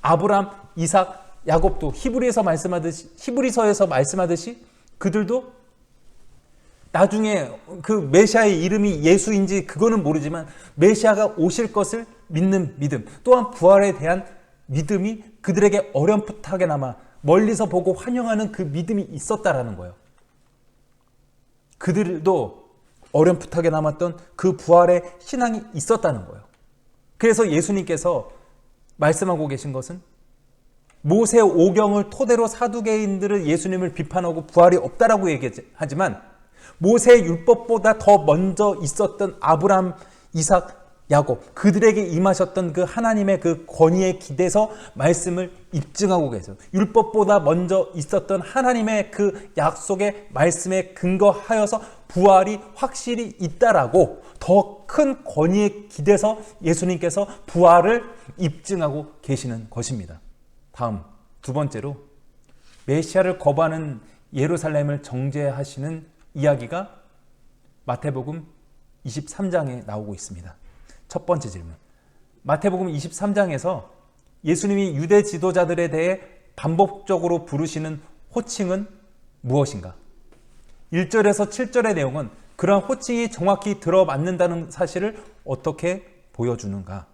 [SPEAKER 1] 아브라함, 이삭, 야곱도 히브리서에서 말씀하듯이 그들도 나중에 그 메시아의 이름이 예수인지 그거는 모르지만 메시아가 오실 것을 믿는 믿음, 또한 부활에 대한 믿음이 그들에게 어렴풋하게나마 멀리서 보고 환영하는 그 믿음이 있었다라는 거예요. 그들도 어렴풋하게 남았던 그 부활의 신앙이 있었다는 거예요. 그래서 예수님께서 말씀하고 계신 것은 모세 오경을 토대로 사두개인들은 예수님을 비판하고 부활이 없다라고 얘기하지만 모세 율법보다 더 먼저 있었던 아브라함, 이삭, 야곱, 그들에게 임하셨던 그 하나님의 그 권위에 기대서 말씀을 입증하고 계세요. 율법보다 먼저 있었던 하나님의 그 약속의 말씀에 근거하여서 부활이 확실히 있다라고 더 큰 권위에 기대서 예수님께서 부활을 입증하고 계시는 것입니다. 다음, 두 번째로 메시아를 거부하는 예루살렘을 정죄하시는 이야기가 마태복음 23장에 나오고 있습니다. 첫 번째 질문. 마태복음 23장에서 예수님이 유대 지도자들에 대해 반복적으로 부르시는 호칭은 무엇인가? 1절에서 7절의 내용은 그러한 호칭이 정확히 들어맞는다는 사실을 어떻게 보여주는가?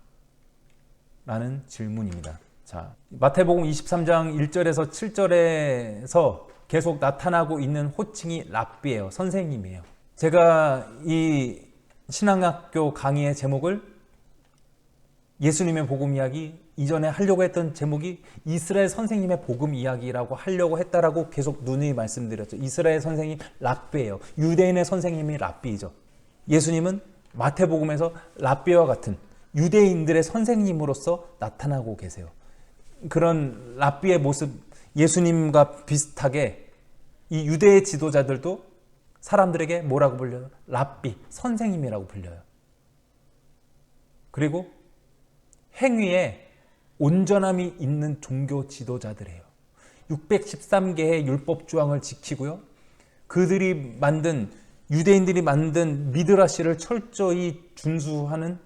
[SPEAKER 1] 라는 질문입니다. 자, 마태복음 23장 1절에서 7절에서 계속 나타나고 있는 호칭이 랍비예요. 선생님이에요. 제가 이 신앙학교 강의의 제목을 예수님의 복음 이야기, 이전에 하려고 했던 제목이 이스라엘 선생님의 복음 이야기라고 하려고 했다라고 계속 누누이 말씀드렸죠. 이스라엘 선생님 랍비예요. 유대인의 선생님이 랍비이죠. 예수님은 마태복음에서 랍비와 같은 유대인들의 선생님으로서 나타나고 계세요. 그런 랍비의 모습, 예수님과 비슷하게 이 유대의 지도자들도 사람들에게 뭐라고 불려요? 랍비, 선생님이라고 불려요. 그리고 행위에 온전함이 있는 종교 지도자들이에요. 613개의 율법 조항을 지키고요. 그들이 만든, 유대인들이 만든 미드라시를 철저히 준수하는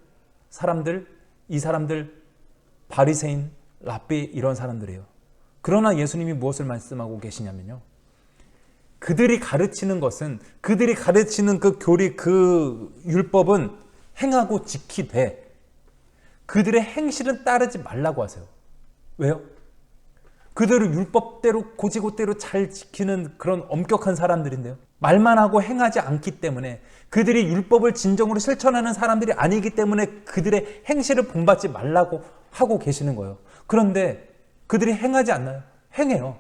[SPEAKER 1] 사람들, 이 사람들 바리새인, 랍비 이런 사람들이에요. 그러나 예수님이 무엇을 말씀하고 계시냐면요. 그들이 가르치는 것은, 그들이 가르치는 그 교리, 그 율법은 행하고 지키되 그들의 행실은 따르지 말라고 하세요. 왜요? 그들을 율법대로 고지고대로 잘 지키는 그런 엄격한 사람들인데요. 말만 하고 행하지 않기 때문에, 그들이 율법을 진정으로 실천하는 사람들이 아니기 때문에 그들의 행실을 본받지 말라고 하고 계시는 거예요. 그런데 그들이 행하지 않나요? 행해요.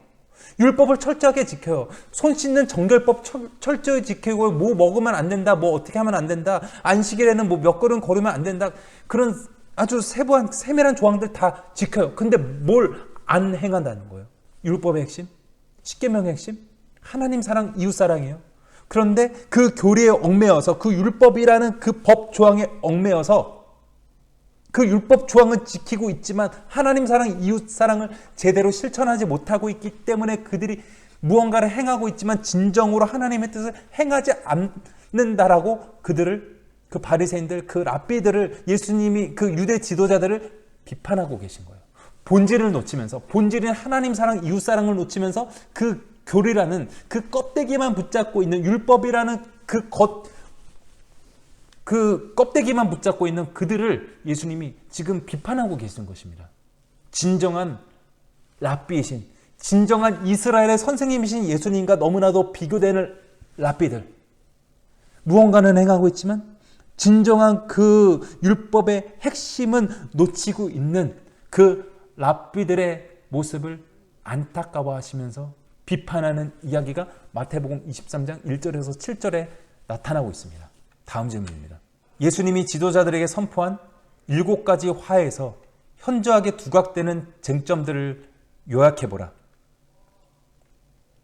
[SPEAKER 1] 율법을 철저하게 지켜요. 손 씻는 정결법 철저히 지키고, 뭐 먹으면 안 된다, 뭐 어떻게 하면 안 된다, 안식일에는 뭐 몇 걸음 걸으면 안 된다, 그런 아주 세밀한 조항들 다 지켜요. 근데 뭘 안 행한다는 거예요? 율법의 핵심, 십계명의 핵심, 하나님 사랑, 이웃 사랑이에요. 그런데 그 교리에 얽매여서, 그 율법이라는 그 법 조항에 얽매여서 그 율법 조항은 지키고 있지만 하나님 사랑, 이웃 사랑을 제대로 실천하지 못하고 있기 때문에 그들이 무언가를 행하고 있지만 진정으로 하나님의 뜻을 행하지 않는다라고 그들을, 그 바리새인들, 그 랍비들을, 예수님이 그 유대 지도자들을 비판하고 계신 거예요. 본질을 놓치면서, 본질인 하나님 사랑, 이웃 사랑을 놓치면서 그 교리라는 그 껍데기만 붙잡고 있는, 율법이라는 그 껍데기만 붙잡고 있는 그들을 예수님이 지금 비판하고 계시는 것입니다. 진정한 랍비이신, 진정한 이스라엘의 선생님이신 예수님과 너무나도 비교되는 랍비들, 무언가는 행하고 있지만 진정한 그 율법의 핵심은 놓치고 있는 그 랍비들의 모습을 안타까워하시면서 비판하는 이야기가 마태복음 23장 1절에서 7절에 나타나고 있습니다. 다음 질문입니다. 예수님이 지도자들에게 선포한 7가지 화에서 현저하게 두각되는 쟁점들을 요약해보라.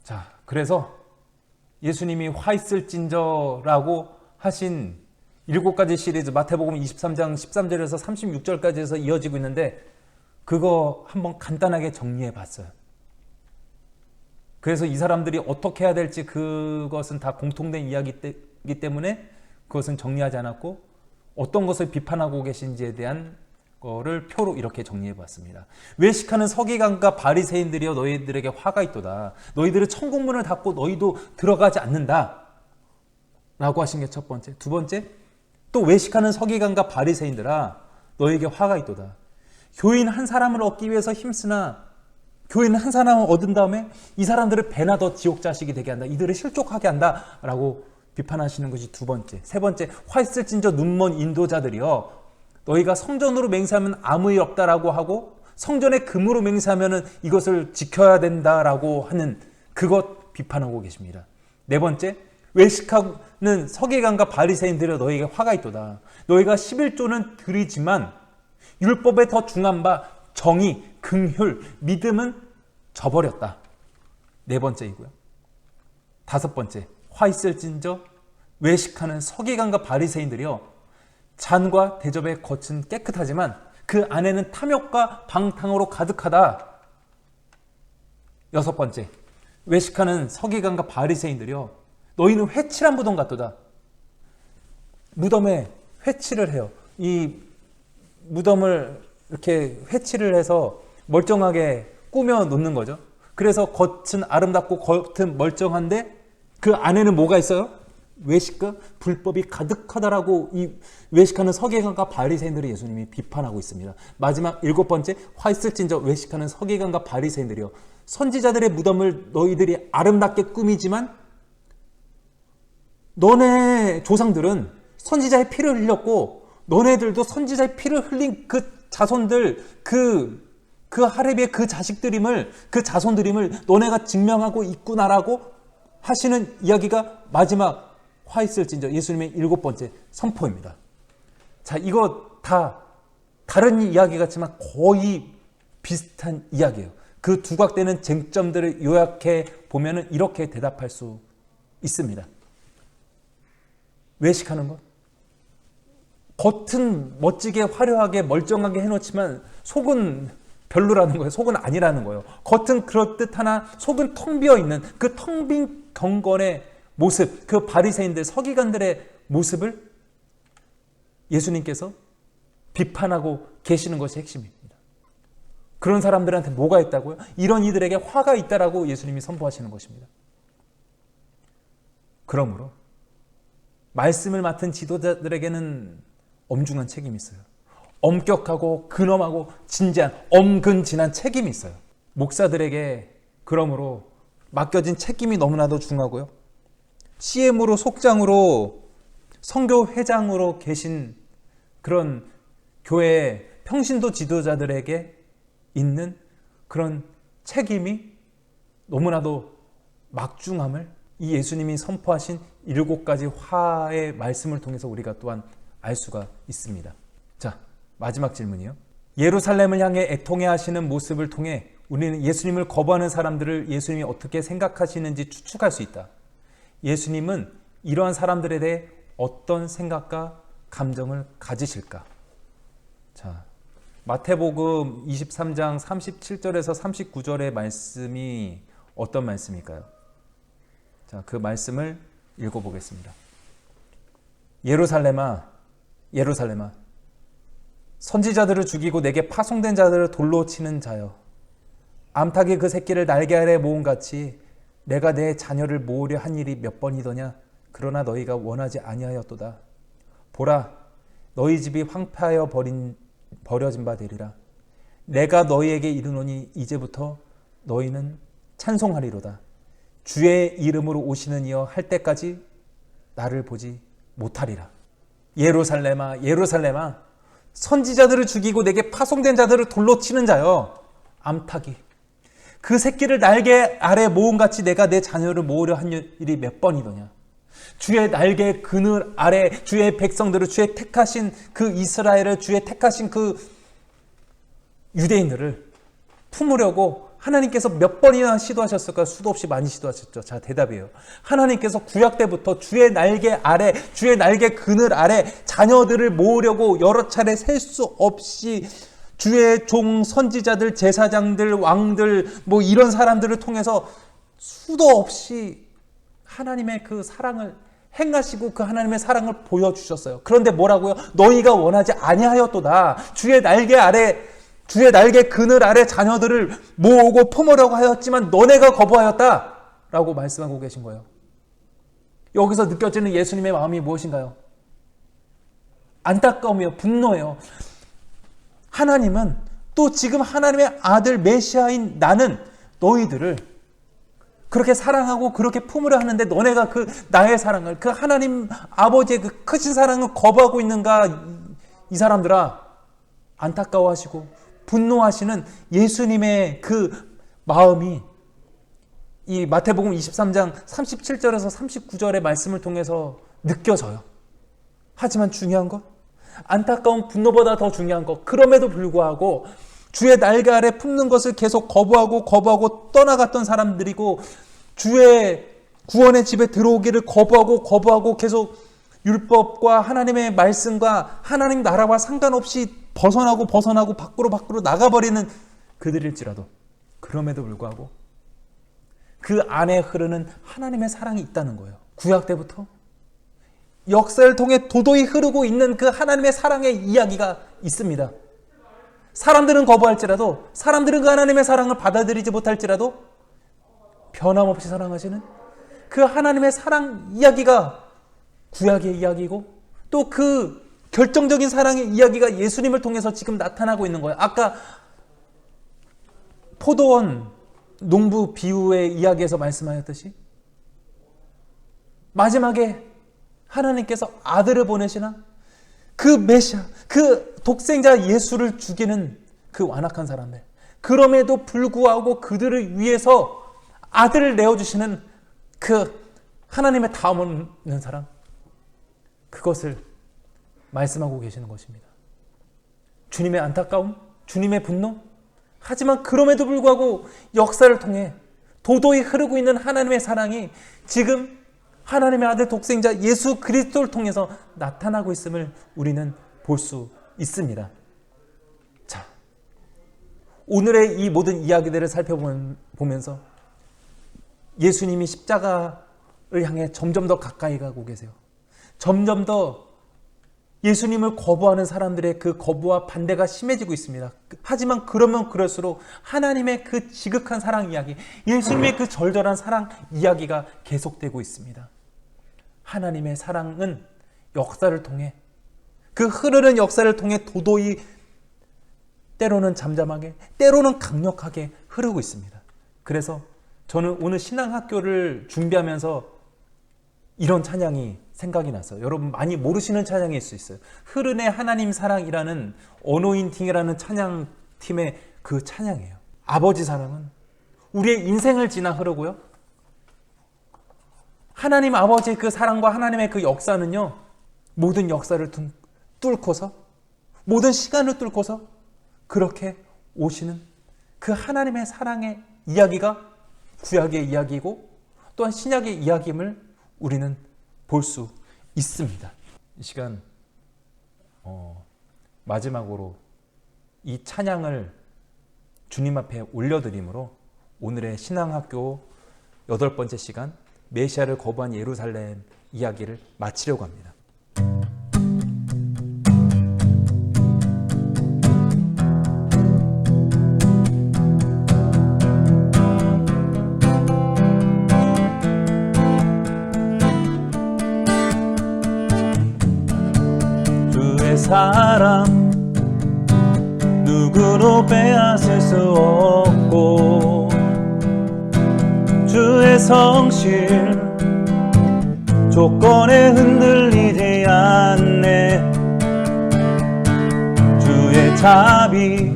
[SPEAKER 1] 자, 그래서 예수님이 화 있을진저라고 하신 7가지 시리즈, 마태복음 23장 13절에서 36절까지 해서 이어지고 있는데, 그거 한번 간단하게 정리해 봤어요. 그래서 이 사람들이 어떻게 해야 될지, 그것은 다 공통된 이야기이기 때문에 그것은 정리하지 않았고, 어떤 것을 비판하고 계신지에 대한 거를 표로 이렇게 정리해 봤습니다. 외식하는 서기관과 바리새인들이여, 너희들에게 화가 있도다. 너희들은 천국문을 닫고 너희도 들어가지 않는다 라고 하신 게 첫 번째. 두 번째, 또 외식하는 서기관과 바리새인들아, 너희에게 화가 있도다. 교인 한 사람을 얻기 위해서 힘쓰나 교인 한 사람을 얻은 다음에 이 사람들을 배나 더 지옥 자식이 되게 한다. 이들을 실족하게 한다 라고 비판하시는 것이 두 번째. 세 번째, 화 있을진저 눈먼 인도자들이여, 너희가 성전으로 맹세하면 아무 일 없다라고 하고 성전의 금으로 맹세하면 이것을 지켜야 된다라고 하는 그것 비판하고 계십니다. 네 번째, 외식하는 서기관과 바리새인들여, 너희에게 화가 있도다. 너희가 11조는 드리지만 율법에 더 중한 바 정의, 긍휼, 믿음은 저버렸다. 네 번째이고요. 다섯 번째, 화 있을진저 외식하는 서기관과 바리새인들이여, 잔과 대접의 겉은 깨끗하지만 그 안에는 탐욕과 방탕으로 가득하다. 여섯 번째, 외식하는 서기관과 바리새인들이여, 너희는 회칠한 무덤 같도다. 무덤에 회칠을 해요. 이 무덤을 이렇게 회칠을 해서 멀쩡하게 꾸며 놓는 거죠. 그래서 겉은 아름답고 겉은 멀쩡한데 그 안에는 뭐가 있어요? 외식과 불법이 가득하다라고 이 외식하는 서기관과 바리새인들을 예수님이 비판하고 있습니다. 마지막 일곱 번째, 화 있을진저 외식하는 서기관과 바리새인들이요, 선지자들의 무덤을 너희들이 아름답게 꾸미지만 너네 조상들은 선지자의 피를 흘렸고, 너네들도 선지자의 피를 흘린 그 자손들, 그 하렙의 그 자식들임을, 그 자손들임을 너네가 증명하고 있구나라고 하시는 이야기가 마지막 화 있을진저 예수님의 일곱 번째 선포입니다. 자, 이거 다 다른 이야기 같지만 거의 비슷한 이야기예요. 그 두각되는 쟁점들을 요약해 보면은 이렇게 대답할 수 있습니다. 외식하는 것? 겉은 멋지게 화려하게 멀쩡하게 해놓지만 속은 별로라는 거예요. 속은 아니라는 거예요. 겉은 그럴듯하나 속은 텅 비어있는 그 텅 빈 경건의 모습, 그 바리새인들, 서기관들의 모습을 예수님께서 비판하고 계시는 것이 핵심입니다. 그런 사람들한테 뭐가 있다고요? 이런 이들에게 화가 있다라고 예수님이 선포하시는 것입니다. 그러므로 말씀을 맡은 지도자들에게는 엄중한 책임이 있어요. 엄격하고 근엄하고 진지한 엄근진한 책임이 있어요. 목사들에게 그러므로 맡겨진 책임이 너무나도 중하고요. CM으로 속장으로 선교 회장으로 계신 그런 교회의 평신도 지도자들에게 있는 그런 책임이 너무나도 막중함을 이 예수님이 선포하신 7가지 화의 말씀을 통해서 우리가 또한 알 수가 있습니다. 자, 마지막 질문이요. 예루살렘을 향해 애통해 하시는 모습을 통해 우리는 예수님을 거부하는 사람들을 예수님이 어떻게 생각하시는지 추측할 수 있다. 예수님은 이러한 사람들에 대해 어떤 생각과 감정을 가지실까? 자, 마태복음 23장 37절에서 39절의 말씀이 어떤 말씀일까요? 자, 그 말씀을 읽어보겠습니다. 예루살렘아, 예루살렘아, 선지자들을 죽이고 내게 파송된 자들을 돌로 치는 자여, 암탉이 그 새끼를 날개 아래 모음같이 내가 내 자녀를 모으려 한 일이 몇 번이더냐? 그러나 너희가 원하지 아니하였도다. 보라, 너희 집이 황폐하여 버려진 바 되리라. 내가 너희에게 이르노니 이제부터 너희는 찬송하리로다. 주의 이름으로 오시는 이여 할 때까지 나를 보지 못하리라. 예루살렘아, 예루살렘아, 선지자들을 죽이고 내게 파송된 자들을 돌로 치는 자여, 암탉이 그 새끼를 날개 아래 모음같이 내가 내 자녀를 모으려 한 일이 몇 번이더냐. 주의 날개 그늘 아래 주의 백성들을, 주의 택하신 그 이스라엘을, 주의 택하신 그 유대인들을 품으려고 하나님께서 몇 번이나 시도하셨을까? 수도 없이 많이 시도하셨죠. 자, 대답이에요. 하나님께서 구약 때부터 주의 날개 아래, 주의 날개 그늘 아래 자녀들을 모으려고 여러 차례 셀 수 없이 주의 종, 선지자들, 제사장들, 왕들, 뭐 이런 사람들을 통해서 수도 없이 하나님의 그 사랑을 행하시고 그 하나님의 사랑을 보여주셨어요. 그런데 뭐라고요? 너희가 원하지 아니하였도다. 주의 날개 아래, 주의 날개 그늘 아래 자녀들을 모으고 품으려고 하였지만 너네가 거부하였다 라고 말씀하고 계신 거예요. 여기서 느껴지는 예수님의 마음이 무엇인가요? 안타까움이에요. 분노예요. 하나님은 또 지금 하나님의 아들 메시아인 나는 너희들을 그렇게 사랑하고 그렇게 품으려 하는데 너네가 그 나의 사랑을, 그 하나님 아버지의 그 크신 사랑을 거부하고 있는가? 이 사람들아, 안타까워하시고 분노하시는 예수님의 그 마음이 이 마태복음 23장 37절에서 39절의 말씀을 통해서 느껴져요. 하지만 중요한 것, 안타까운 분노보다 더 중요한 것, 그럼에도 불구하고 주의 날개 아래 품는 것을 계속 거부하고 떠나갔던 사람들이고, 주의 구원의 집에 들어오기를 거부하고 계속 율법과 하나님의 말씀과 하나님 나라와 상관없이 벗어나고 밖으로 나가버리는 그들일지라도, 그럼에도 불구하고 그 안에 흐르는 하나님의 사랑이 있다는 거예요. 구약 때부터 역사를 통해 도도히 흐르고 있는 그 하나님의 사랑의 이야기가 있습니다. 사람들은 거부할지라도, 사람들은 그 하나님의 사랑을 받아들이지 못할지라도 변함없이 사랑하시는 그 하나님의 사랑 이야기가 구약의 이야기고, 또 그 결정적인 사랑의 이야기가 예수님을 통해서 지금 나타나고 있는 거예요. 아까 포도원 농부 비유의 이야기에서 말씀하셨듯이 마지막에 하나님께서 아들을 보내시나 그 메시아, 그 독생자 예수를 죽이는 그 완악한 사람들, 그럼에도 불구하고 그들을 위해서 아들을 내어주시는 그 하나님의 다음 없는 사랑, 그것을 말씀하고 계시는 것입니다. 주님의 안타까움, 주님의 분노, 하지만 그럼에도 불구하고 역사를 통해 도도히 흐르고 있는 하나님의 사랑이 지금 하나님의 아들 독생자 예수 그리스도를 통해서 나타나고 있음을 우리는 볼 수 있습니다. 자, 오늘의 이 모든 이야기들을 살펴보면서 예수님이 십자가를 향해 점점 더 가까이 가고 계세요. 점점 더 예수님을 거부하는 사람들의 그 거부와 반대가 심해지고 있습니다. 하지만 그러면 그럴수록 하나님의 그 지극한 사랑 이야기, 예수님의 그 절절한 사랑 이야기가 계속되고 있습니다. 하나님의 사랑은 역사를 통해, 그 흐르는 역사를 통해 도도히 때로는 잠잠하게, 때로는 강력하게 흐르고 있습니다. 그래서 저는 오늘 신앙학교를 준비하면서 이런 찬양이 생각이 났어요. 여러분 많이 모르시는 찬양일 수 있어요. 흐르네 하나님 사랑이라는 어노인팅이라는 찬양팀의 그 찬양이에요. 아버지 사랑은 우리의 인생을 지나 흐르고요. 하나님 아버지의 그 사랑과 하나님의 그 역사는요, 모든 역사를 뚫고서, 모든 시간을 뚫고서 그렇게 오시는 그 하나님의 사랑의 이야기가 구약의 이야기이고 또한 신약의 이야기임을 우리는 볼 수 있습니다. 이 시간 마지막으로 이 찬양을 주님 앞에 올려드림으로 오늘의 신앙학교 8번째 시간 메시아를 거부한 예루살렘 이야기를 마치려고 합니다.
[SPEAKER 2] 사랑 누구도 빼앗을 수 없고 주의 성실 조건에 흔들리지 않네. 주의 자비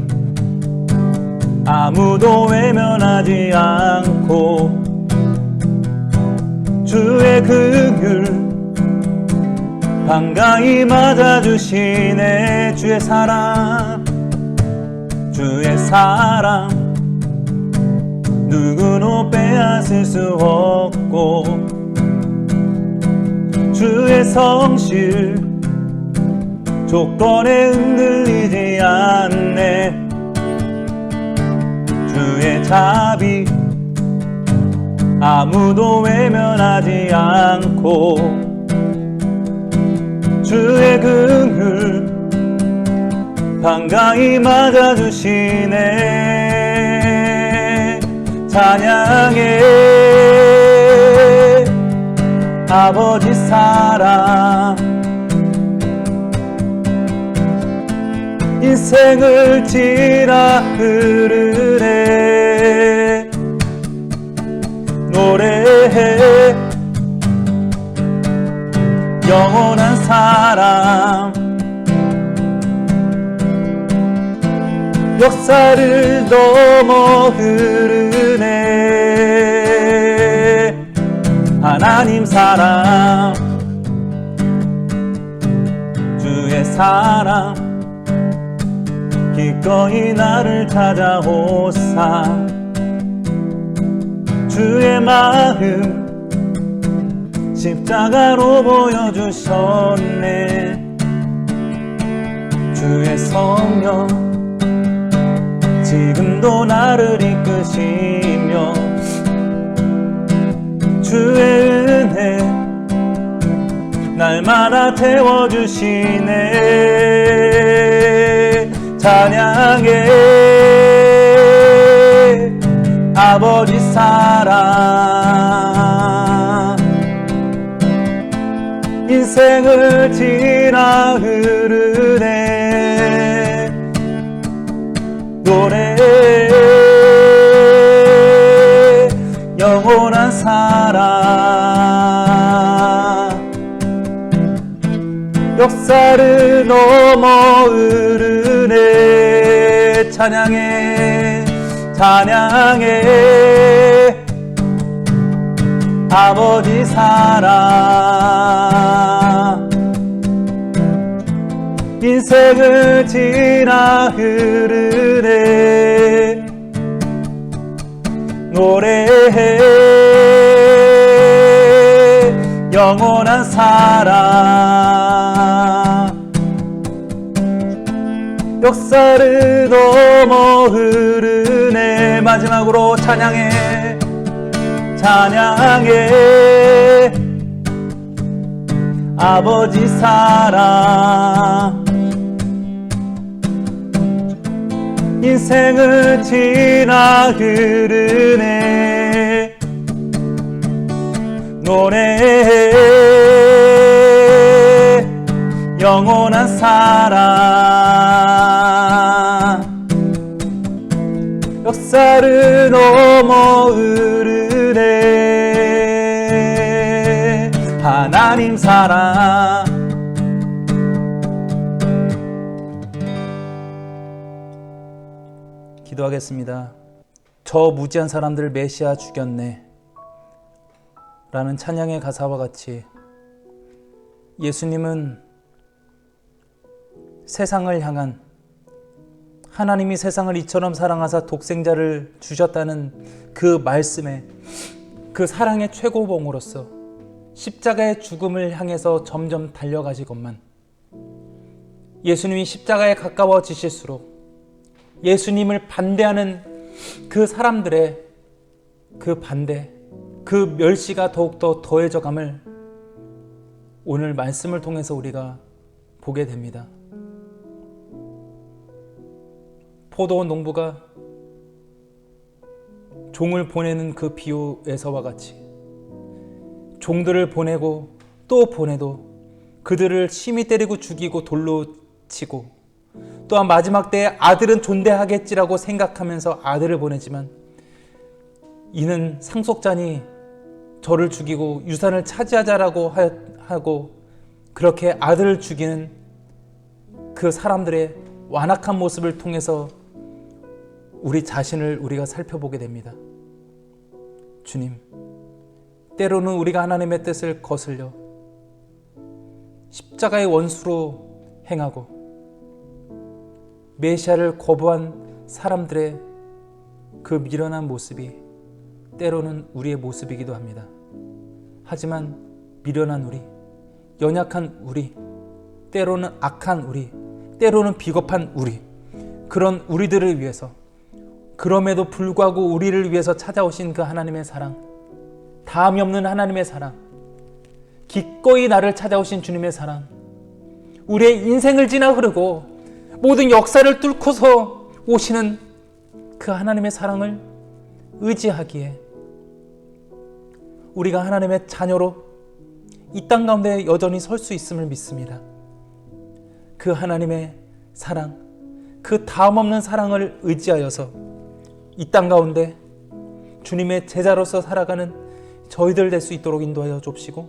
[SPEAKER 2] 아무도 외면하지 않고 주의 긍휼 반가이 맞아주시네. 주의 사랑 누구도 빼앗을 수 없고 주의 성실 조건에 흔들리지 않네. 주의 자비 아무도 외면하지 않고 주의 긍휼 반가이 맞아주시네. 찬양해 아버지 사랑 인생을 지나 흐르네. 노래해 영원한 사랑 역사를 넘어 흐르네. 하나님 사랑 주의 사랑 기꺼이 나를 찾아오사 주의 마음 십자가로 보여주셨네. 주의 성령 지금도 나를 이끄시며 주의 은혜 날마다 태워주시네. 찬양해 아버지 사랑 인생을 지나 흐르네. 노래해 영원한 사랑 역사를 넘어 흐르네. 찬양해 아버지 사랑 인생을 지나 흐르네. 노래해 영원한 사랑 역사를 넘어 흐르네. 마지막으로 찬양해 찬양해 아버지 사랑 인생을 지나 흐르네. 노래해 영원한 사랑 역사를 넘어 흐르네. 하나님 사랑 기도하겠습니다. 저 무지한 사람들 메시아 죽였네 라는 찬양의 가사와 같이 예수님은 세상을 향한 하나님이 세상을 이처럼 사랑하사 독생자를 주셨다는 그 말씀에 그 사랑의 최고봉으로서 십자가의 죽음을 향해서 점점 달려가시건만 예수님이 십자가에 가까워지실수록 예수님을 반대하는 그 사람들의 그 반대, 그 멸시가 더욱더 더해져감을 오늘 말씀을 통해서 우리가 보게 됩니다. 포도원 농부가 종을 보내는 그 비유에서와 같이 종들을 보내고 또 보내도 그들을 심히 때리고 죽이고 돌로 치고 또한 마지막 때에 아들은 존대하겠지라고 생각하면서 아들을 보내지만 이는 상속자니 저를 죽이고 유산을 차지하자라고 하고 그렇게 아들을 죽이는 그 사람들의 완악한 모습을 통해서 우리 자신을 우리가 살펴보게 됩니다. 주님, 때로는 우리가 하나님의 뜻을 거슬려 십자가의 원수로 행하고 메시아를 거부한 사람들의 그 미련한 모습이 때로는 우리의 모습이기도 합니다. 하지만 미련한 우리, 연약한 우리, 때로는 악한 우리, 때로는 비겁한 우리, 그런 우리들을 위해서 그럼에도 불구하고 우리를 위해서 찾아오신 그 하나님의 사랑, 다함이 없는 하나님의 사랑, 기꺼이 나를 찾아오신 주님의 사랑, 우리의 인생을 지나 흐르고 모든 역사를 뚫고서 오시는 그 하나님의 사랑을 의지하기에 우리가 하나님의 자녀로 이 땅 가운데 여전히 설 수 있음을 믿습니다. 그 하나님의 사랑, 그 다음 없는 사랑을 의지하여서 이 땅 가운데 주님의 제자로서 살아가는 저희들 될 수 있도록 인도하여 줍시고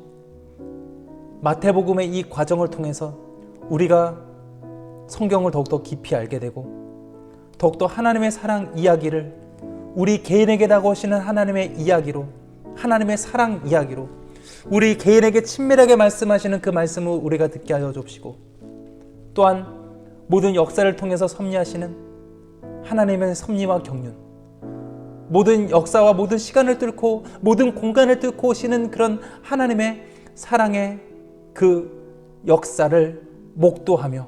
[SPEAKER 2] 마태복음의 이 과정을 통해서 우리가 성경을 더욱더 깊이 알게 되고 더욱더 하나님의 사랑 이야기를 우리 개인에게 다가오시는 하나님의 이야기로 하나님의 사랑 이야기로 우리 개인에게 친밀하게 말씀하시는 그 말씀을 우리가 듣게 하여 줍시고 또한 모든 역사를 통해서 섭리하시는 하나님의 섭리와 경륜 모든 역사와 모든 시간을 뚫고 모든 공간을 뚫고 오시는 그런 하나님의 사랑의 그 역사를 목도하며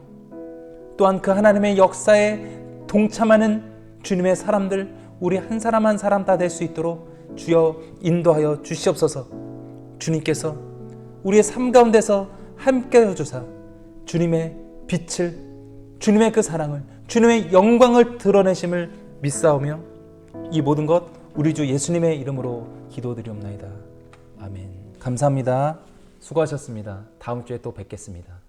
[SPEAKER 2] 또한 그 하나님의 역사에 동참하는 주님의 사람들 우리 한 사람 한 사람 다 될 수 있도록 주여 인도하여 주시옵소서. 주님께서 우리의 삶 가운데서 함께하여 주사 주님의 빛을 주님의 그 사랑을 주님의 영광을 드러내심을 믿사오며 이 모든 것 우리 주 예수님의 이름으로 기도드리옵나이다. 아멘. 감사합니다. 수고하셨습니다. 다음 주에 또 뵙겠습니다.